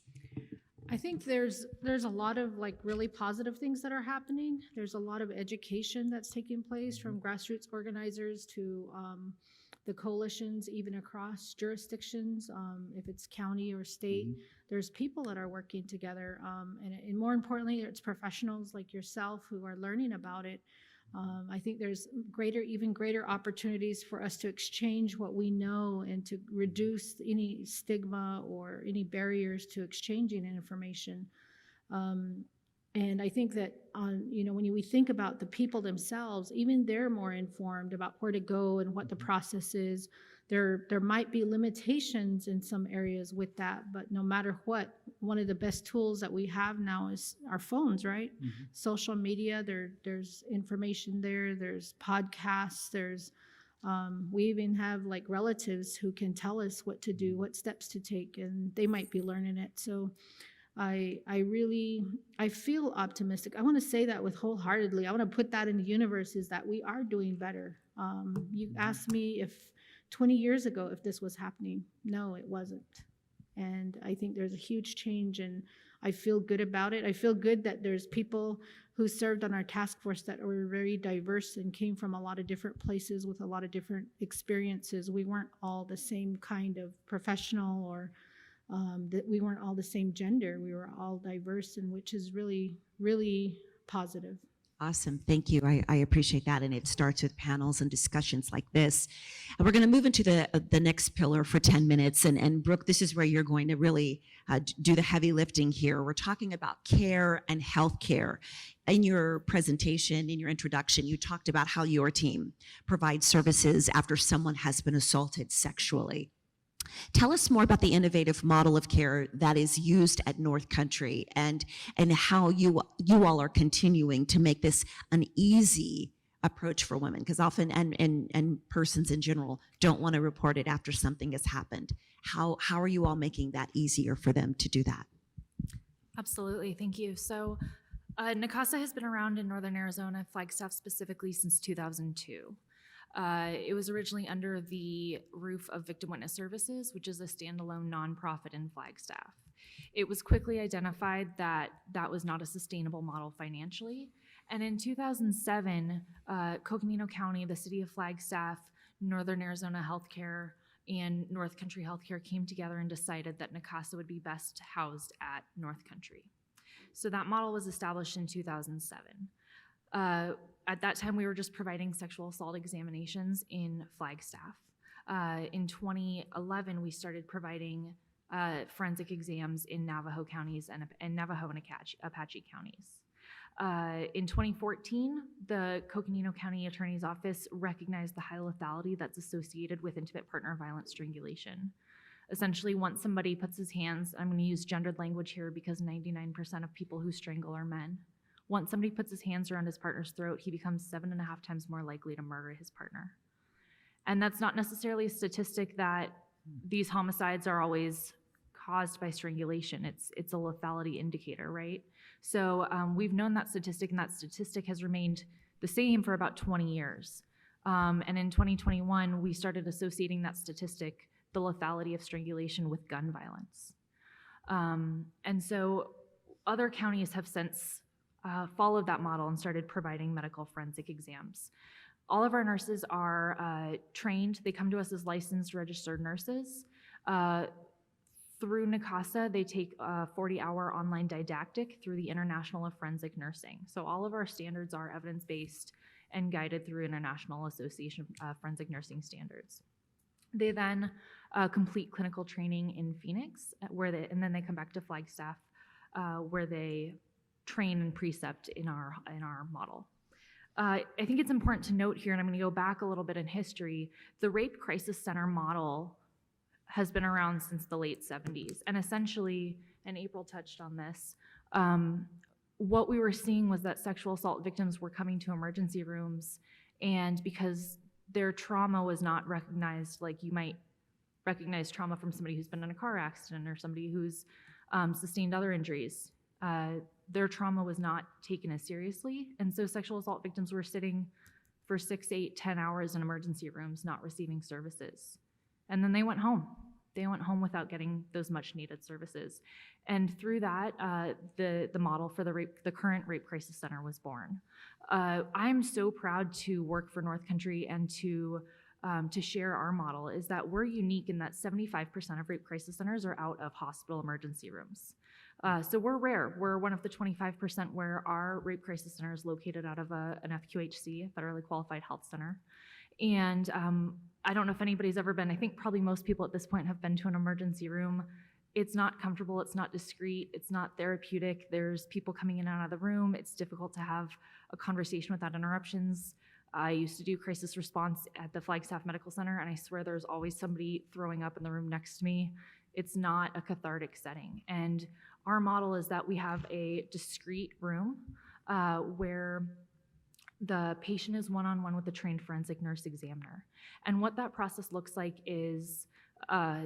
D: I think there's a lot of like really positive things that are happening. There's a lot of education that's taking place from grassroots organizers to the coalitions, even across jurisdictions, if it's county or state. There's people that are working together, and more importantly, it's professionals like yourself who are learning about it. I think there's even greater opportunities for us to exchange what we know and to reduce any stigma or any barriers to exchanging information. And I think that when we think about the people themselves, even they're more informed about where to go and what the process is. There might be limitations in some areas with that, but no matter what, one of the best tools that we have now is our phones, right? Social media, there's information there, there's podcasts, we even have like relatives who can tell us what to do, what steps to take, and they might be learning it. So I feel optimistic. I want to say that with wholeheartedly. I want to put that in the universe, is that we are doing better. You asked me if 20 years ago if this was happening. No, it wasn't. And I think there's a huge change, and I feel good about it. I feel good that there's people who served on our task force that were very diverse and came from a lot of different places with a lot of different experiences. We weren't all the same kind of professional, or that we weren't all the same gender. We were all diverse, and which is really, really positive.
H: Awesome. Thank you. I appreciate that. And it starts with panels and discussions like this. And we're going to move into the next pillar for 10 minutes. And Brooke, this is where you're going to really do the heavy lifting here. We're talking about care and healthcare. In your presentation, in your introduction, you talked about how your team provides services after someone has been assaulted sexually. Tell us more about the innovative model of care that is used at North Country, and how you all are continuing to make this an easy approach for women, because often and persons in general don't want to report it after something has happened. How are you all making that easier for them to do that?
C: Absolutely, thank you. So NACASA has been around in Northern Arizona, Flagstaff specifically, since 2002. It was originally under the roof of Victim Witness Services, which is a standalone nonprofit in Flagstaff. It was quickly identified that that was not a sustainable model financially. And in 2007, Coconino County, the city of Flagstaff, Northern Arizona Healthcare, and North Country Healthcare came together and decided that NACASA would be best housed at North Country. So that model was established in 2007. At that time, we were just providing sexual assault examinations in Flagstaff. In 2011, we started providing forensic exams in Navajo counties and Navajo and Apache counties. In 2014, the Coconino County Attorney's Office recognized the high lethality that's associated with intimate partner violence strangulation. Essentially, once somebody puts his hands, I'm going to use gendered language here because 99% of people who strangle are men. Once somebody puts his hands around his partner's throat, he becomes 7.5 times more likely to murder his partner. And that's not necessarily a statistic that these homicides are always caused by strangulation. It's a lethality indicator, right? So we've known that statistic, and that statistic has remained the same for about 20 years. And in 2021, we started associating that statistic, the lethality of strangulation, with gun violence. And so other counties have since followed that model and started providing medical forensic exams. All of our nurses are trained. They come to us as licensed registered nurses. Through NACASA, they take a 40-hour online didactic through the International of Forensic Nursing. So all of our standards are evidence-based and guided through International Association of Forensic Nursing Standards. They then complete clinical training in Phoenix, and then they come back to Flagstaff, where they train and precept in our model. I think it's important to note here, and I'm going to go back a little bit in history, the Rape Crisis Center model has been around since the late 70s. And essentially, and April touched on this, what we were seeing was that sexual assault victims were coming to emergency rooms, and because their trauma was not recognized, like you might recognize trauma from somebody who's been in a car accident or somebody who's sustained other injuries, their trauma was not taken as seriously. And so sexual assault victims were sitting for 6, 8, 10 hours in emergency rooms not receiving services. And then they went home. They went home without getting those much needed services. And through that, the model for the current Rape Crisis Center was born. I'm so proud to work for North Country and to share our model, is that we're unique in that 75% of rape crisis centers are out of hospital emergency rooms. So we're rare. We're one of the 25% where our rape crisis center is located out of an FQHC, a federally qualified health center. And I don't know if anybody's ever been, I think probably most people at this point have been to an emergency room. It's not comfortable, it's not discreet, it's not therapeutic. There's people coming in and out of the room. It's difficult to have a conversation without interruptions. I used to do crisis response at the Flagstaff Medical Center, and I swear there's always somebody throwing up in the room next to me. It's not a cathartic setting. And our model is that we have a discreet room where the patient is one-on-one with a trained forensic nurse examiner. And what that process looks like is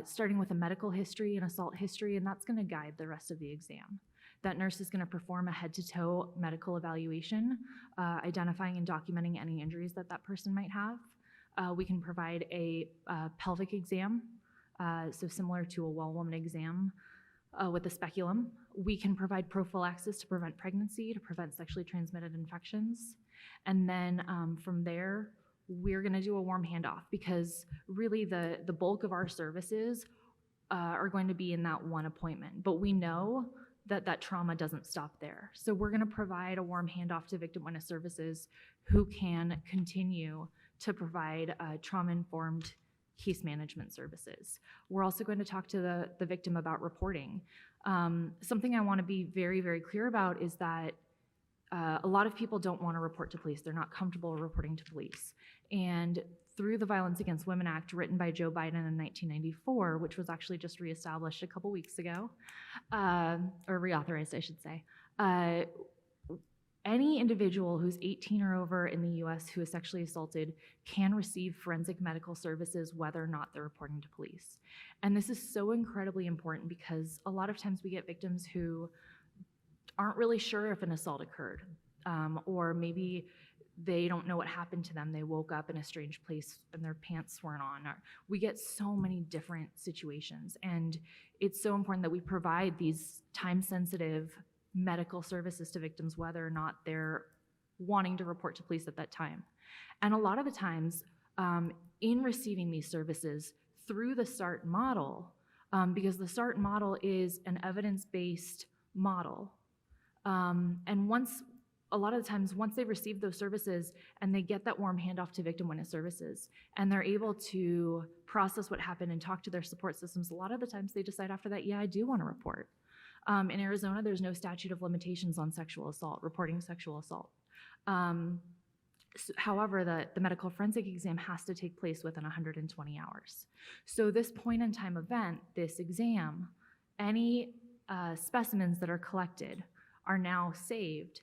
C: starting with a medical history and assault history, and that's gonna guide the rest of the exam. That nurse is gonna perform a head-to-toe medical evaluation, identifying and documenting any injuries that that person might have. We can provide a pelvic exam, so similar to a well woman exam with a speculum. We can provide prophylaxis to prevent pregnancy, to prevent sexually transmitted infections. And then from there, we're gonna do a warm handoff, because really the bulk of our services are going to be in that one appointment. But we know that that trauma doesn't stop there. So we're gonna provide a warm handoff to victim witness services who can continue to provide trauma-informed case management services. We're also going to talk to the victim about reporting. Something I wanna be very, very clear about is that a lot of people don't wanna report to police. They're not comfortable reporting to police. And through the Violence Against Women Act, written by Joe Biden in 1994, which was actually just reestablished a couple weeks ago, or reauthorized, I should say, Any individual who's 18 or over in the US who is sexually assaulted can receive forensic medical services whether or not they're reporting to police. And this is so incredibly important because a lot of times we get victims who aren't really sure if an assault occurred, or maybe they don't know what happened to them. They woke up in a strange place and their pants weren't on. Or we get so many different situations, and it's so important that we provide these time-sensitive medical services to victims whether or not they're wanting to report to police at that time. And a lot of the times, in receiving these services through the SART model, because the SART model is an evidence-based model, and a lot of the times, once they receive those services and they get that warm handoff to victim witness services, and they're able to process what happened and talk to their support systems, a lot of the times they decide after that, yeah, I do want to report. In Arizona, there's no statute of limitations on sexual assault, reporting sexual assault. However, the medical forensic exam has to take place within 120 hours. So this point in time event, this exam, any specimens that are collected are now saved.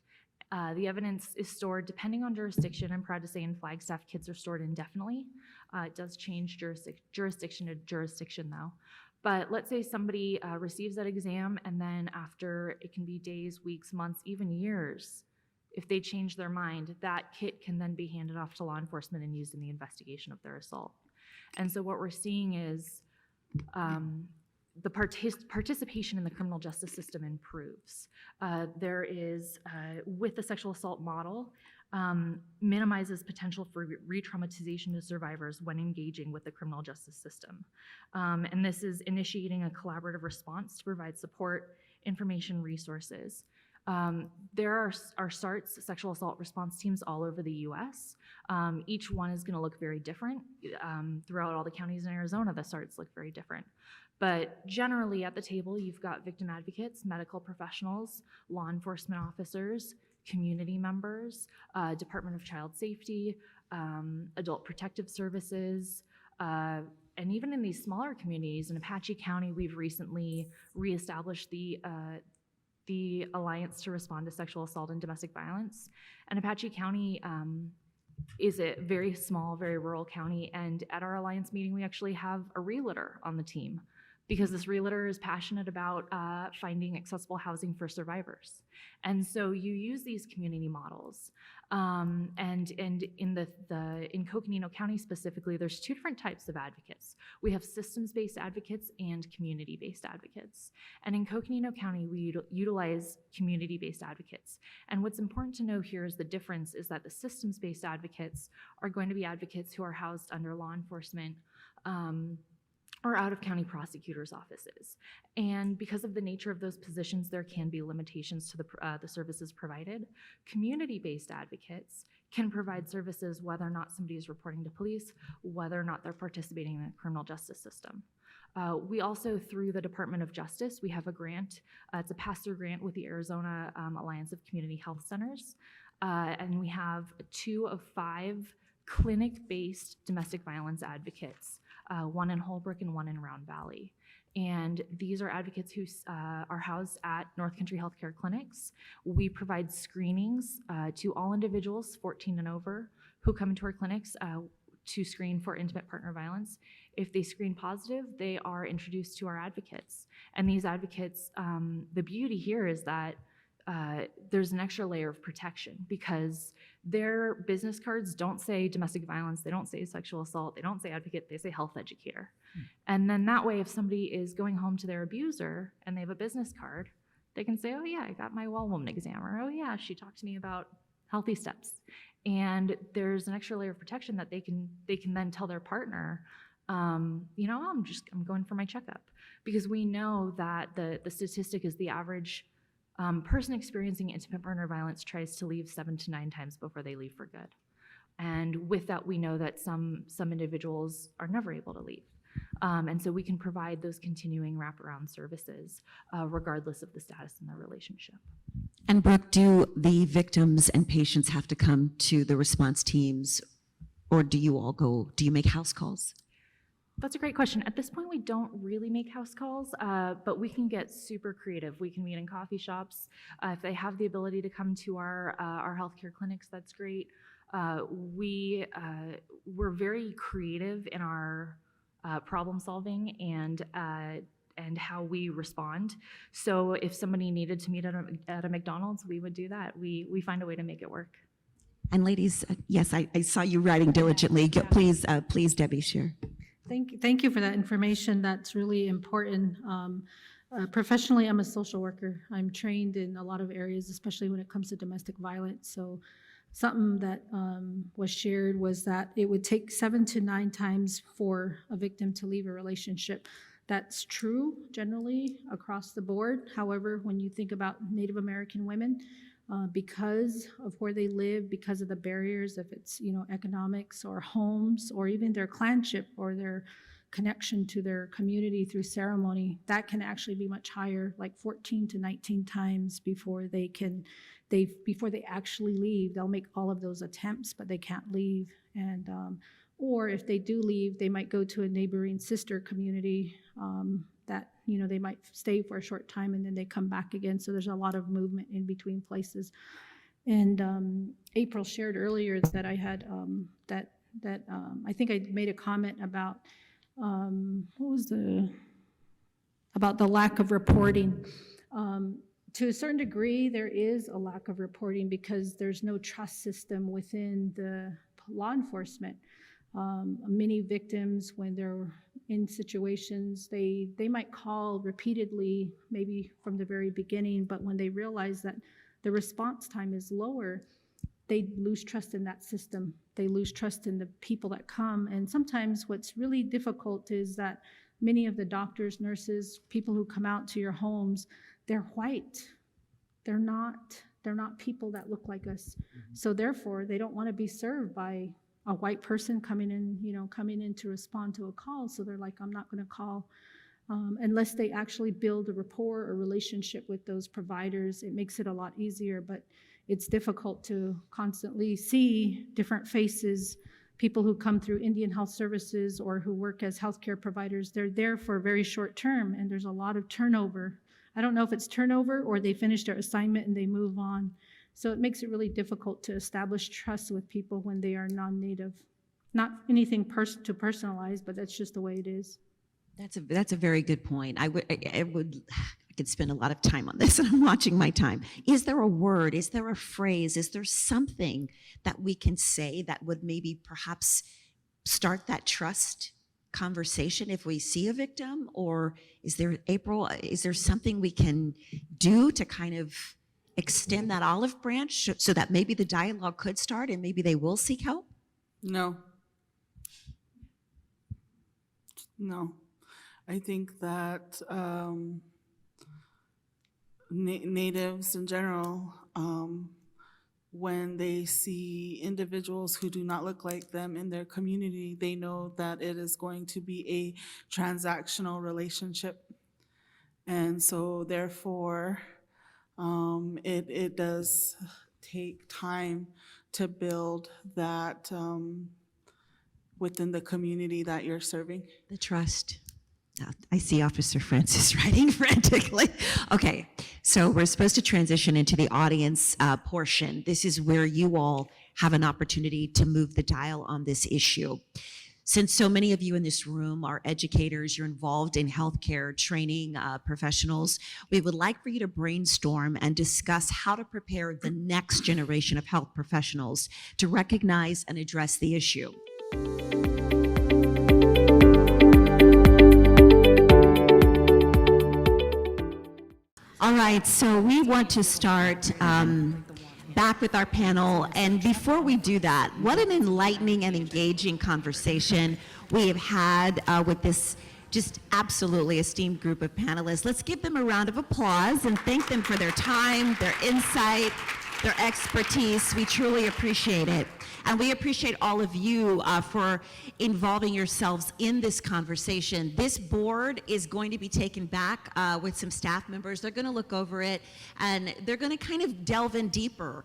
C: The evidence is stored depending on jurisdiction. I'm proud to say in Flagstaff, kids are stored indefinitely. It does change jurisdiction to jurisdiction though. But let's say somebody receives that exam, and then after, it can be days, weeks, months, even years, if they change their mind, that kit can then be handed off to law enforcement and used in the investigation of their assault. And so what we're seeing is the participation in the criminal justice system improves. There is, with the sexual assault model, minimizes potential for re-traumatization to survivors when engaging with the criminal justice system. And this is initiating a collaborative response to provide support, information, resources. There are SARTs, sexual assault response teams, all over the US. Each one is gonna look very different. Throughout all the counties in Arizona, the SARTs look very different. But generally at the table, you've got victim advocates, medical professionals, law enforcement officers, community members, Department of Child Safety, Adult Protective Services, and even in these smaller communities, in Apache County, we've recently reestablished the Alliance to Respond to Sexual Assault and Domestic Violence. And Apache County is a very small, very rural county, and at our Alliance meeting, we actually have a realtor on the team, because this realtor is passionate about finding accessible housing for survivors. And so you use these community models. And in Coconino County specifically, there's two different types of advocates. We have systems-based advocates and community-based advocates. And in Coconino County, we utilize community-based advocates. And what's important to know here is the difference is that the systems-based advocates are going to be advocates who are housed under law enforcement, or out-of-county prosecutors' offices. And because of the nature of those positions, there can be limitations to the services provided. Community-based advocates can provide services whether or not somebody is reporting to police, whether or not they're participating in the criminal justice system. We also, through the Department of Justice, we have a grant. It's a pass-through grant with the Arizona Alliance of Community Health Centers. And we have 2 of 5 clinic-based domestic violence advocates, one in Holbrook and one in Round Valley. And these are advocates who are housed at North Country Healthcare clinics. We provide screenings to all individuals 14 and over who come into our clinics to screen for intimate partner violence. If they screen positive, they are introduced to our advocates. And these advocates, the beauty here is that there's an extra layer of protection because their business cards don't say domestic violence, they don't say sexual assault, they don't say advocate, they say health educator. And then that way, if somebody is going home to their abuser and they have a business card, they can say, oh yeah, I got my wall woman exam, or oh yeah, she talked to me about healthy steps. And there's an extra layer of protection that they can then tell their partner, you know, I'm going for my checkup. Because we know that the statistic is the average person experiencing intimate partner violence tries to leave 7 to 9 times before they leave for good. And with that, we know that some individuals are never able to leave. And so we can provide those continuing wraparound services regardless of the status in their relationship.
H: And Brooke, do the victims and patients have to come to the response teams, or do you all go, do you make house calls?
C: That's a great question. At this point, we don't really make house calls, but we can get super creative. We can meet in coffee shops. If they have the ability to come to our healthcare clinics, that's great. We're very creative in our problem solving and how we respond. So if somebody needed to meet at a McDonald's, we would do that. We find a way to make it work.
H: And ladies, yes, I saw you writing diligently. Please, Debbie, share.
D: Thank you for that information. That's really important. Professionally, I'm a social worker. I'm trained in a lot of areas, especially when it comes to domestic violence. So something that was shared was that it would take 7 to 9 times for a victim to leave a relationship. That's true generally across the board. However, when you think about Native American women, because of where they live, because of the barriers, if it's economics or homes or even their clanship or their connection to their community through ceremony, that can actually be much higher, like 14 to 19 times before they actually leave. They'll make all of those attempts, but they can't leave. And or if they do leave, they might go to a neighboring sister community that they might stay for a short time and then they come back again. So there's a lot of movement in between places. And April shared earlier that I had I think I made a comment about about the lack of reporting. To a certain degree, there is a lack of reporting because there's no trust system within the law enforcement. Many victims, when they're in situations, they might call repeatedly, maybe from the very beginning, but when they realize that the response time is lower, they lose trust in that system. They lose trust in the people that come. And sometimes what's really difficult is that many of the doctors, nurses, people who come out to your homes, they're white. They're not people that look like us. So therefore, they don't want to be served by a white person coming in to respond to a call. So they're like, I'm not going to call unless they actually build a rapport or relationship with those providers. It makes it a lot easier, but it's difficult to constantly see different faces, people who come through Indian Health Services or who work as healthcare providers. They're there for a very short term, and there's a lot of turnover. I don't know if it's turnover or they finish their assignment and they move on. So it makes it really difficult to establish trust with people when they are non-native. Not anything to personalize, but that's just the way it is.
H: That's a very good point. I could spend a lot of time on this, and I'm watching my time. Is there a word? Is there a phrase? Is there something that we can say that would maybe perhaps start that trust conversation if we see a victim? Or is there, April, is there something we can do to kind of extend that olive branch so that maybe the dialogue could start and maybe they will seek help?
E: No. I think that natives in general, when they see individuals who do not look like them in their community, they know that it is going to be a transactional relationship. And so therefore, it does take time to build that within the community that you're serving.
H: The trust. I see Officer Francis writing frantically. Okay, so we're supposed to transition into the audience portion. This is where you all have an opportunity to move the dial on this issue. Since so many of you in this room are educators, you're involved in healthcare training professionals, we would like for you to brainstorm and discuss how to prepare the next generation of health professionals to recognize and address the issue. All right, so we want to start back with our panel. And before we do that, what an enlightening and engaging conversation we have had with this just absolutely esteemed group of panelists. Let's give them a round of applause and thank them for their time, their insight, their expertise. We truly appreciate it. And we appreciate all of you for involving yourselves in this conversation. This board is going to be taken back with some staff members. They're going to look over it and they're going to kind of delve in deeper.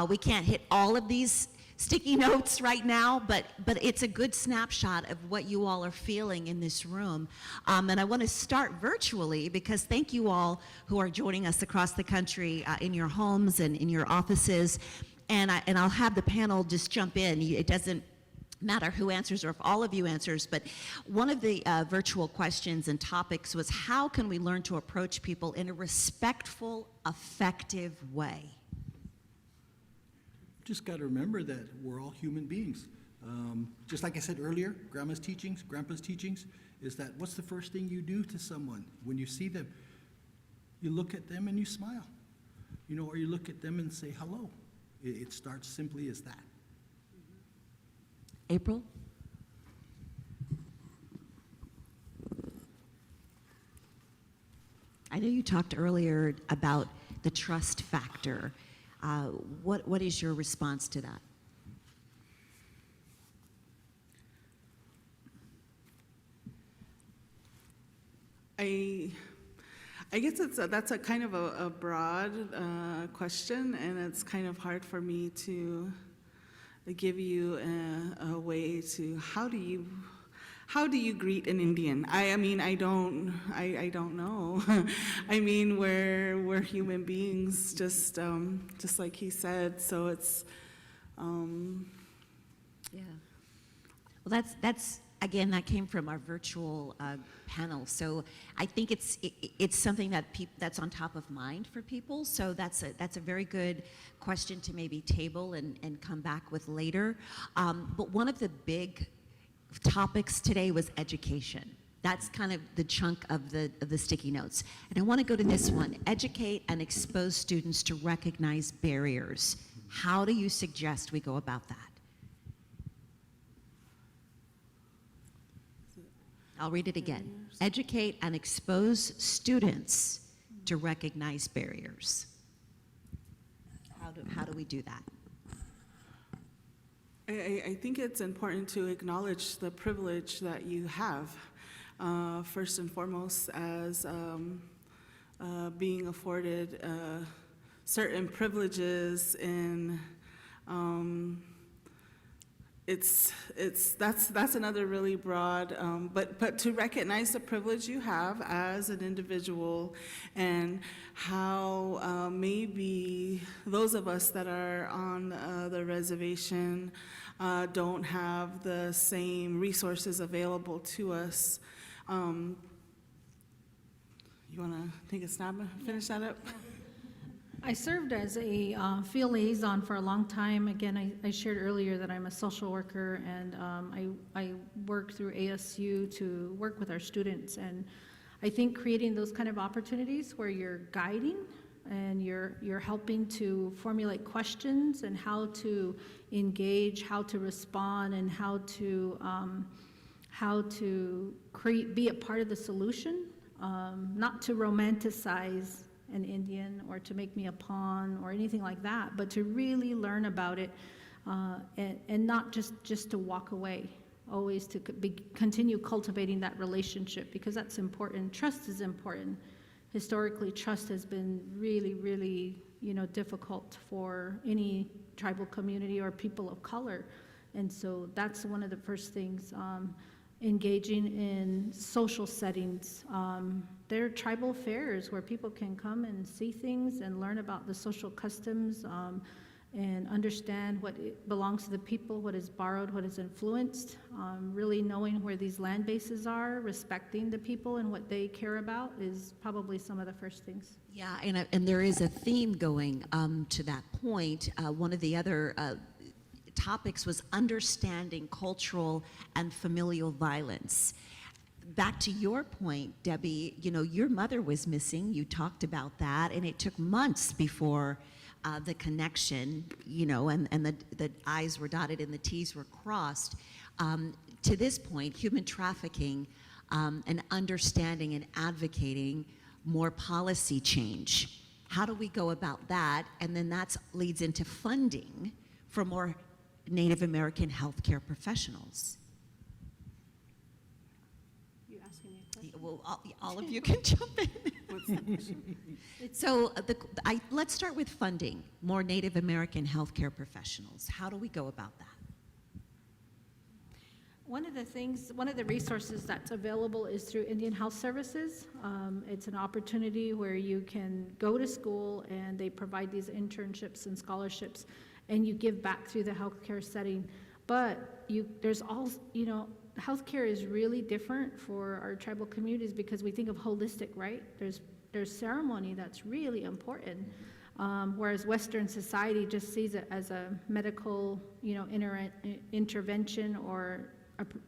H: We can't hit all of these sticky notes right now, but it's a good snapshot of what you all are feeling in this room. And I want to start virtually because thank you all who are joining us across the country in your homes and in your offices. And I'll have the panel just jump in. It doesn't matter who answers or if all of you answers, but one of the virtual questions and topics was how can we learn to approach people in a respectful, effective way?
B: Just got to remember that we're all human beings. Just like I said earlier, grandpa's teachings is that what's the first thing you do to someone when you see them? You look at them and you smile, or you look at them and say hello. It starts simply as that.
H: April? I know you talked earlier about the trust factor. What is your response to that?
E: I guess that's a kind of a broad question, and it's kind of hard for me to give you a way to how do you greet an Indian? I mean I don't know. I mean we're human beings, just like he said. So it's
H: Yeah. Well, that's again, that came from our virtual panel. So I think it's something that's on top of mind for people. So that's a very good question to maybe table and come back with later. But one of the big topics today was education. That's kind of the chunk of the sticky notes. And I want to go to this one: educate and expose students to recognize barriers. How do you suggest we go about that? I'll read it again. Educate and expose students to recognize barriers. How do we do that?
E: I think it's important to acknowledge the privilege that you have, first and foremost, as being afforded certain privileges in. That's another really broad, but to recognize the privilege you have as an individual and how maybe those of us that are on the reservation don't have the same resources available to us. You want to take a stab and finish that up?
D: I served as a field liaison for a long time. Again, I shared earlier that I'm a social worker, and I work through ASU to work with our students. And I think creating those kind of opportunities where you're guiding and you're helping to formulate questions and how to engage, how to respond, and how to be a part of the solution, not to romanticize an Indian or to make me a pawn or anything like that, but to really learn about it and not just to walk away, always to continue cultivating that relationship, because that's important. Trust is important. Historically, trust has been really, really, difficult for any tribal community or people of color. And so that's one of the first things. Engaging in social settings. There are tribal fairs where people can come and see things and learn about the social customs and understand what belongs to the people, what is borrowed, what is influenced, really knowing where these land bases are, respecting the people and what they care about is probably some of the first things.
H: Yeah, and there is a theme going to that point. One of the other topics was understanding cultural and familial violence. Back to your point, Debbie, your mother was missing. You talked about that, and it took months before the connection, and the I's were dotted and the T's were crossed. To this point, human trafficking and understanding and advocating more policy change. How do we go about that? And then that leads into funding for more Native American healthcare professionals.
D: You asking me a
H: Well, all of you can jump in. So let's start with funding more Native American healthcare professionals. How do we go about that?
D: One of the resources that's available is through Indian Health Services. It's an opportunity where you can go to school and they provide these internships and scholarships and you give back through the healthcare setting. But there's also, healthcare is really different for our tribal communities because we think of holistic, right? There's ceremony that's really important. Whereas Western society just sees it as a medical, intervention or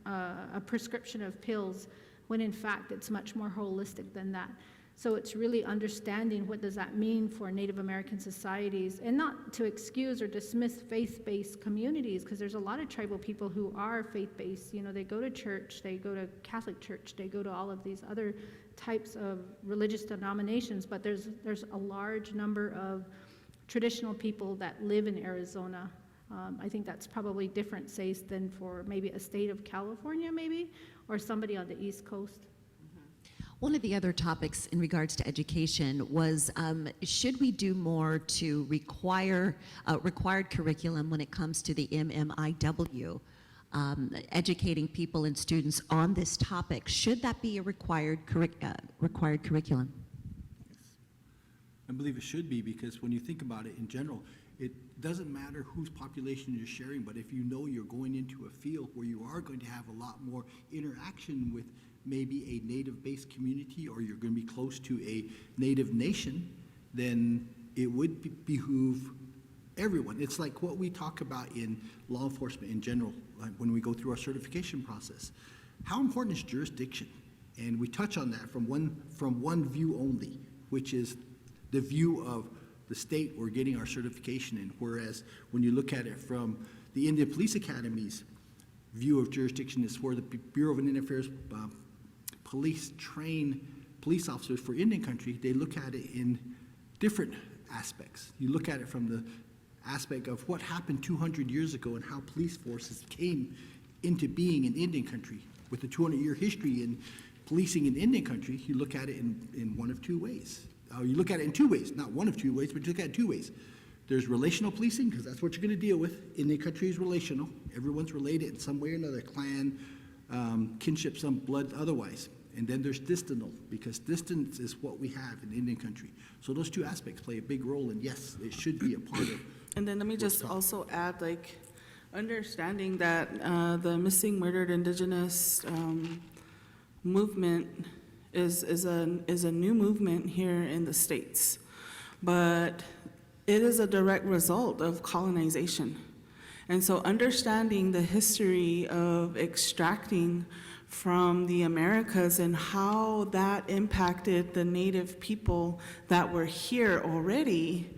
D: a prescription of pills, when in fact it's much more holistic than that. So it's really understanding what does that mean for Native American societies, and not to excuse or dismiss faith-based communities, because there's a lot of tribal people who are faith-based. They go to church, they go to Catholic church, they go to all of these other types of religious denominations, but there's a large number of traditional people that live in Arizona. I think that's probably different, say, than for maybe a state of California, maybe, or somebody on the East Coast.
H: One of the other topics in regards to education was, should we do more to required curriculum when it comes to the MMIW, educating people and students on this topic? Should that be a required curriculum?
B: I believe it should be, because when you think about it in general, it doesn't matter whose population you're sharing, but if you know you're going into a field where you are going to have a lot more interaction with maybe a native-based community, or you're going to be close to a native nation, then it would behoove everyone. It's like what we talk about in law enforcement in general, like when we go through our certification process. How important is jurisdiction? And we touch on that from one view only, which is the view of the state we're getting our certification in, whereas when you look at it from the Indian Police Academy's view of jurisdiction is where the Bureau of Indian Affairs police train police officers for Indian country. They look at it in different aspects. You look at it from the aspect of what happened 200 years ago and how police forces came into being in Indian country. With the 200-year history in policing in Indian country, you look at it in one of two ways. You look at it in two ways, not one of two ways, but you look at it two ways. There's relational policing, because that's what you're going to deal with. Indian country is relational. Everyone's related in some way or another, clan, kinship, some blood, otherwise. And then there's distantal, because distance is what we have in Indian country. So those two aspects play a big role, and yes, it should be a part of.
E: And then let me just also add, understanding that the missing, murdered Indigenous movement is a new movement here in the States, but it is a direct result of colonization. And so understanding the history of extracting from the Americas and how that impacted the Native people that were here already,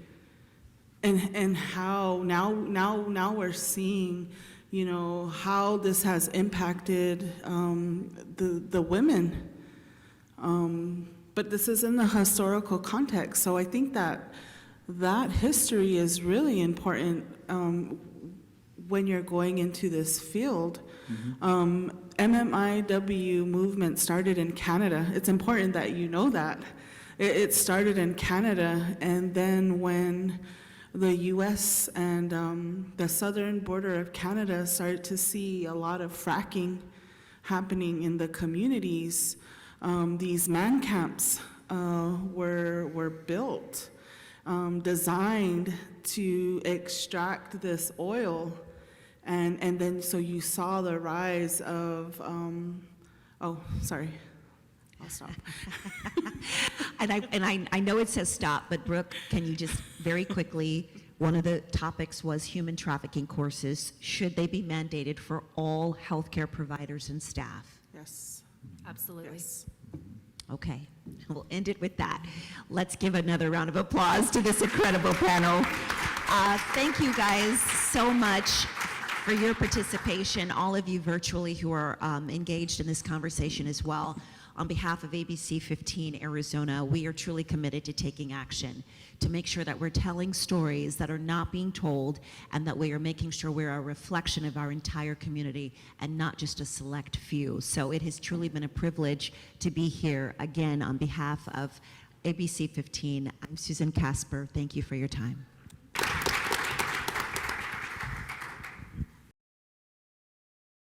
E: and how now we're seeing, how this has impacted the women. But this is in the historical context, so I think that history is really important when you're going into this field. MMIW movement started in Canada. It's important that you know that. It started in Canada, and then when the US and the southern border of Canada started to see a lot of fracking happening in the communities, these man camps were built, designed to extract this oil, and then so you saw the rise of, oh, sorry, I'll stop.
H: And I know it says stop, but Brooke, can you just very quickly, one of the topics was human trafficking courses. Should they be mandated for all healthcare providers and staff?
E: Yes.
C: Absolutely.
E: Yes.
H: Okay, we'll end it with that. Let's give another round of applause to this incredible panel. Thank you guys so much for your participation, all of you virtually who are engaged in this conversation as well. on behalf of ABC 15 Arizona, we are truly committed to taking action to make sure that we're telling stories that are not being told and that we are making sure we're a reflection of our entire community and not just a select few. So it has truly been a privilege to be here again on behalf of ABC 15. I'm Susan Casper. Thank you for your time.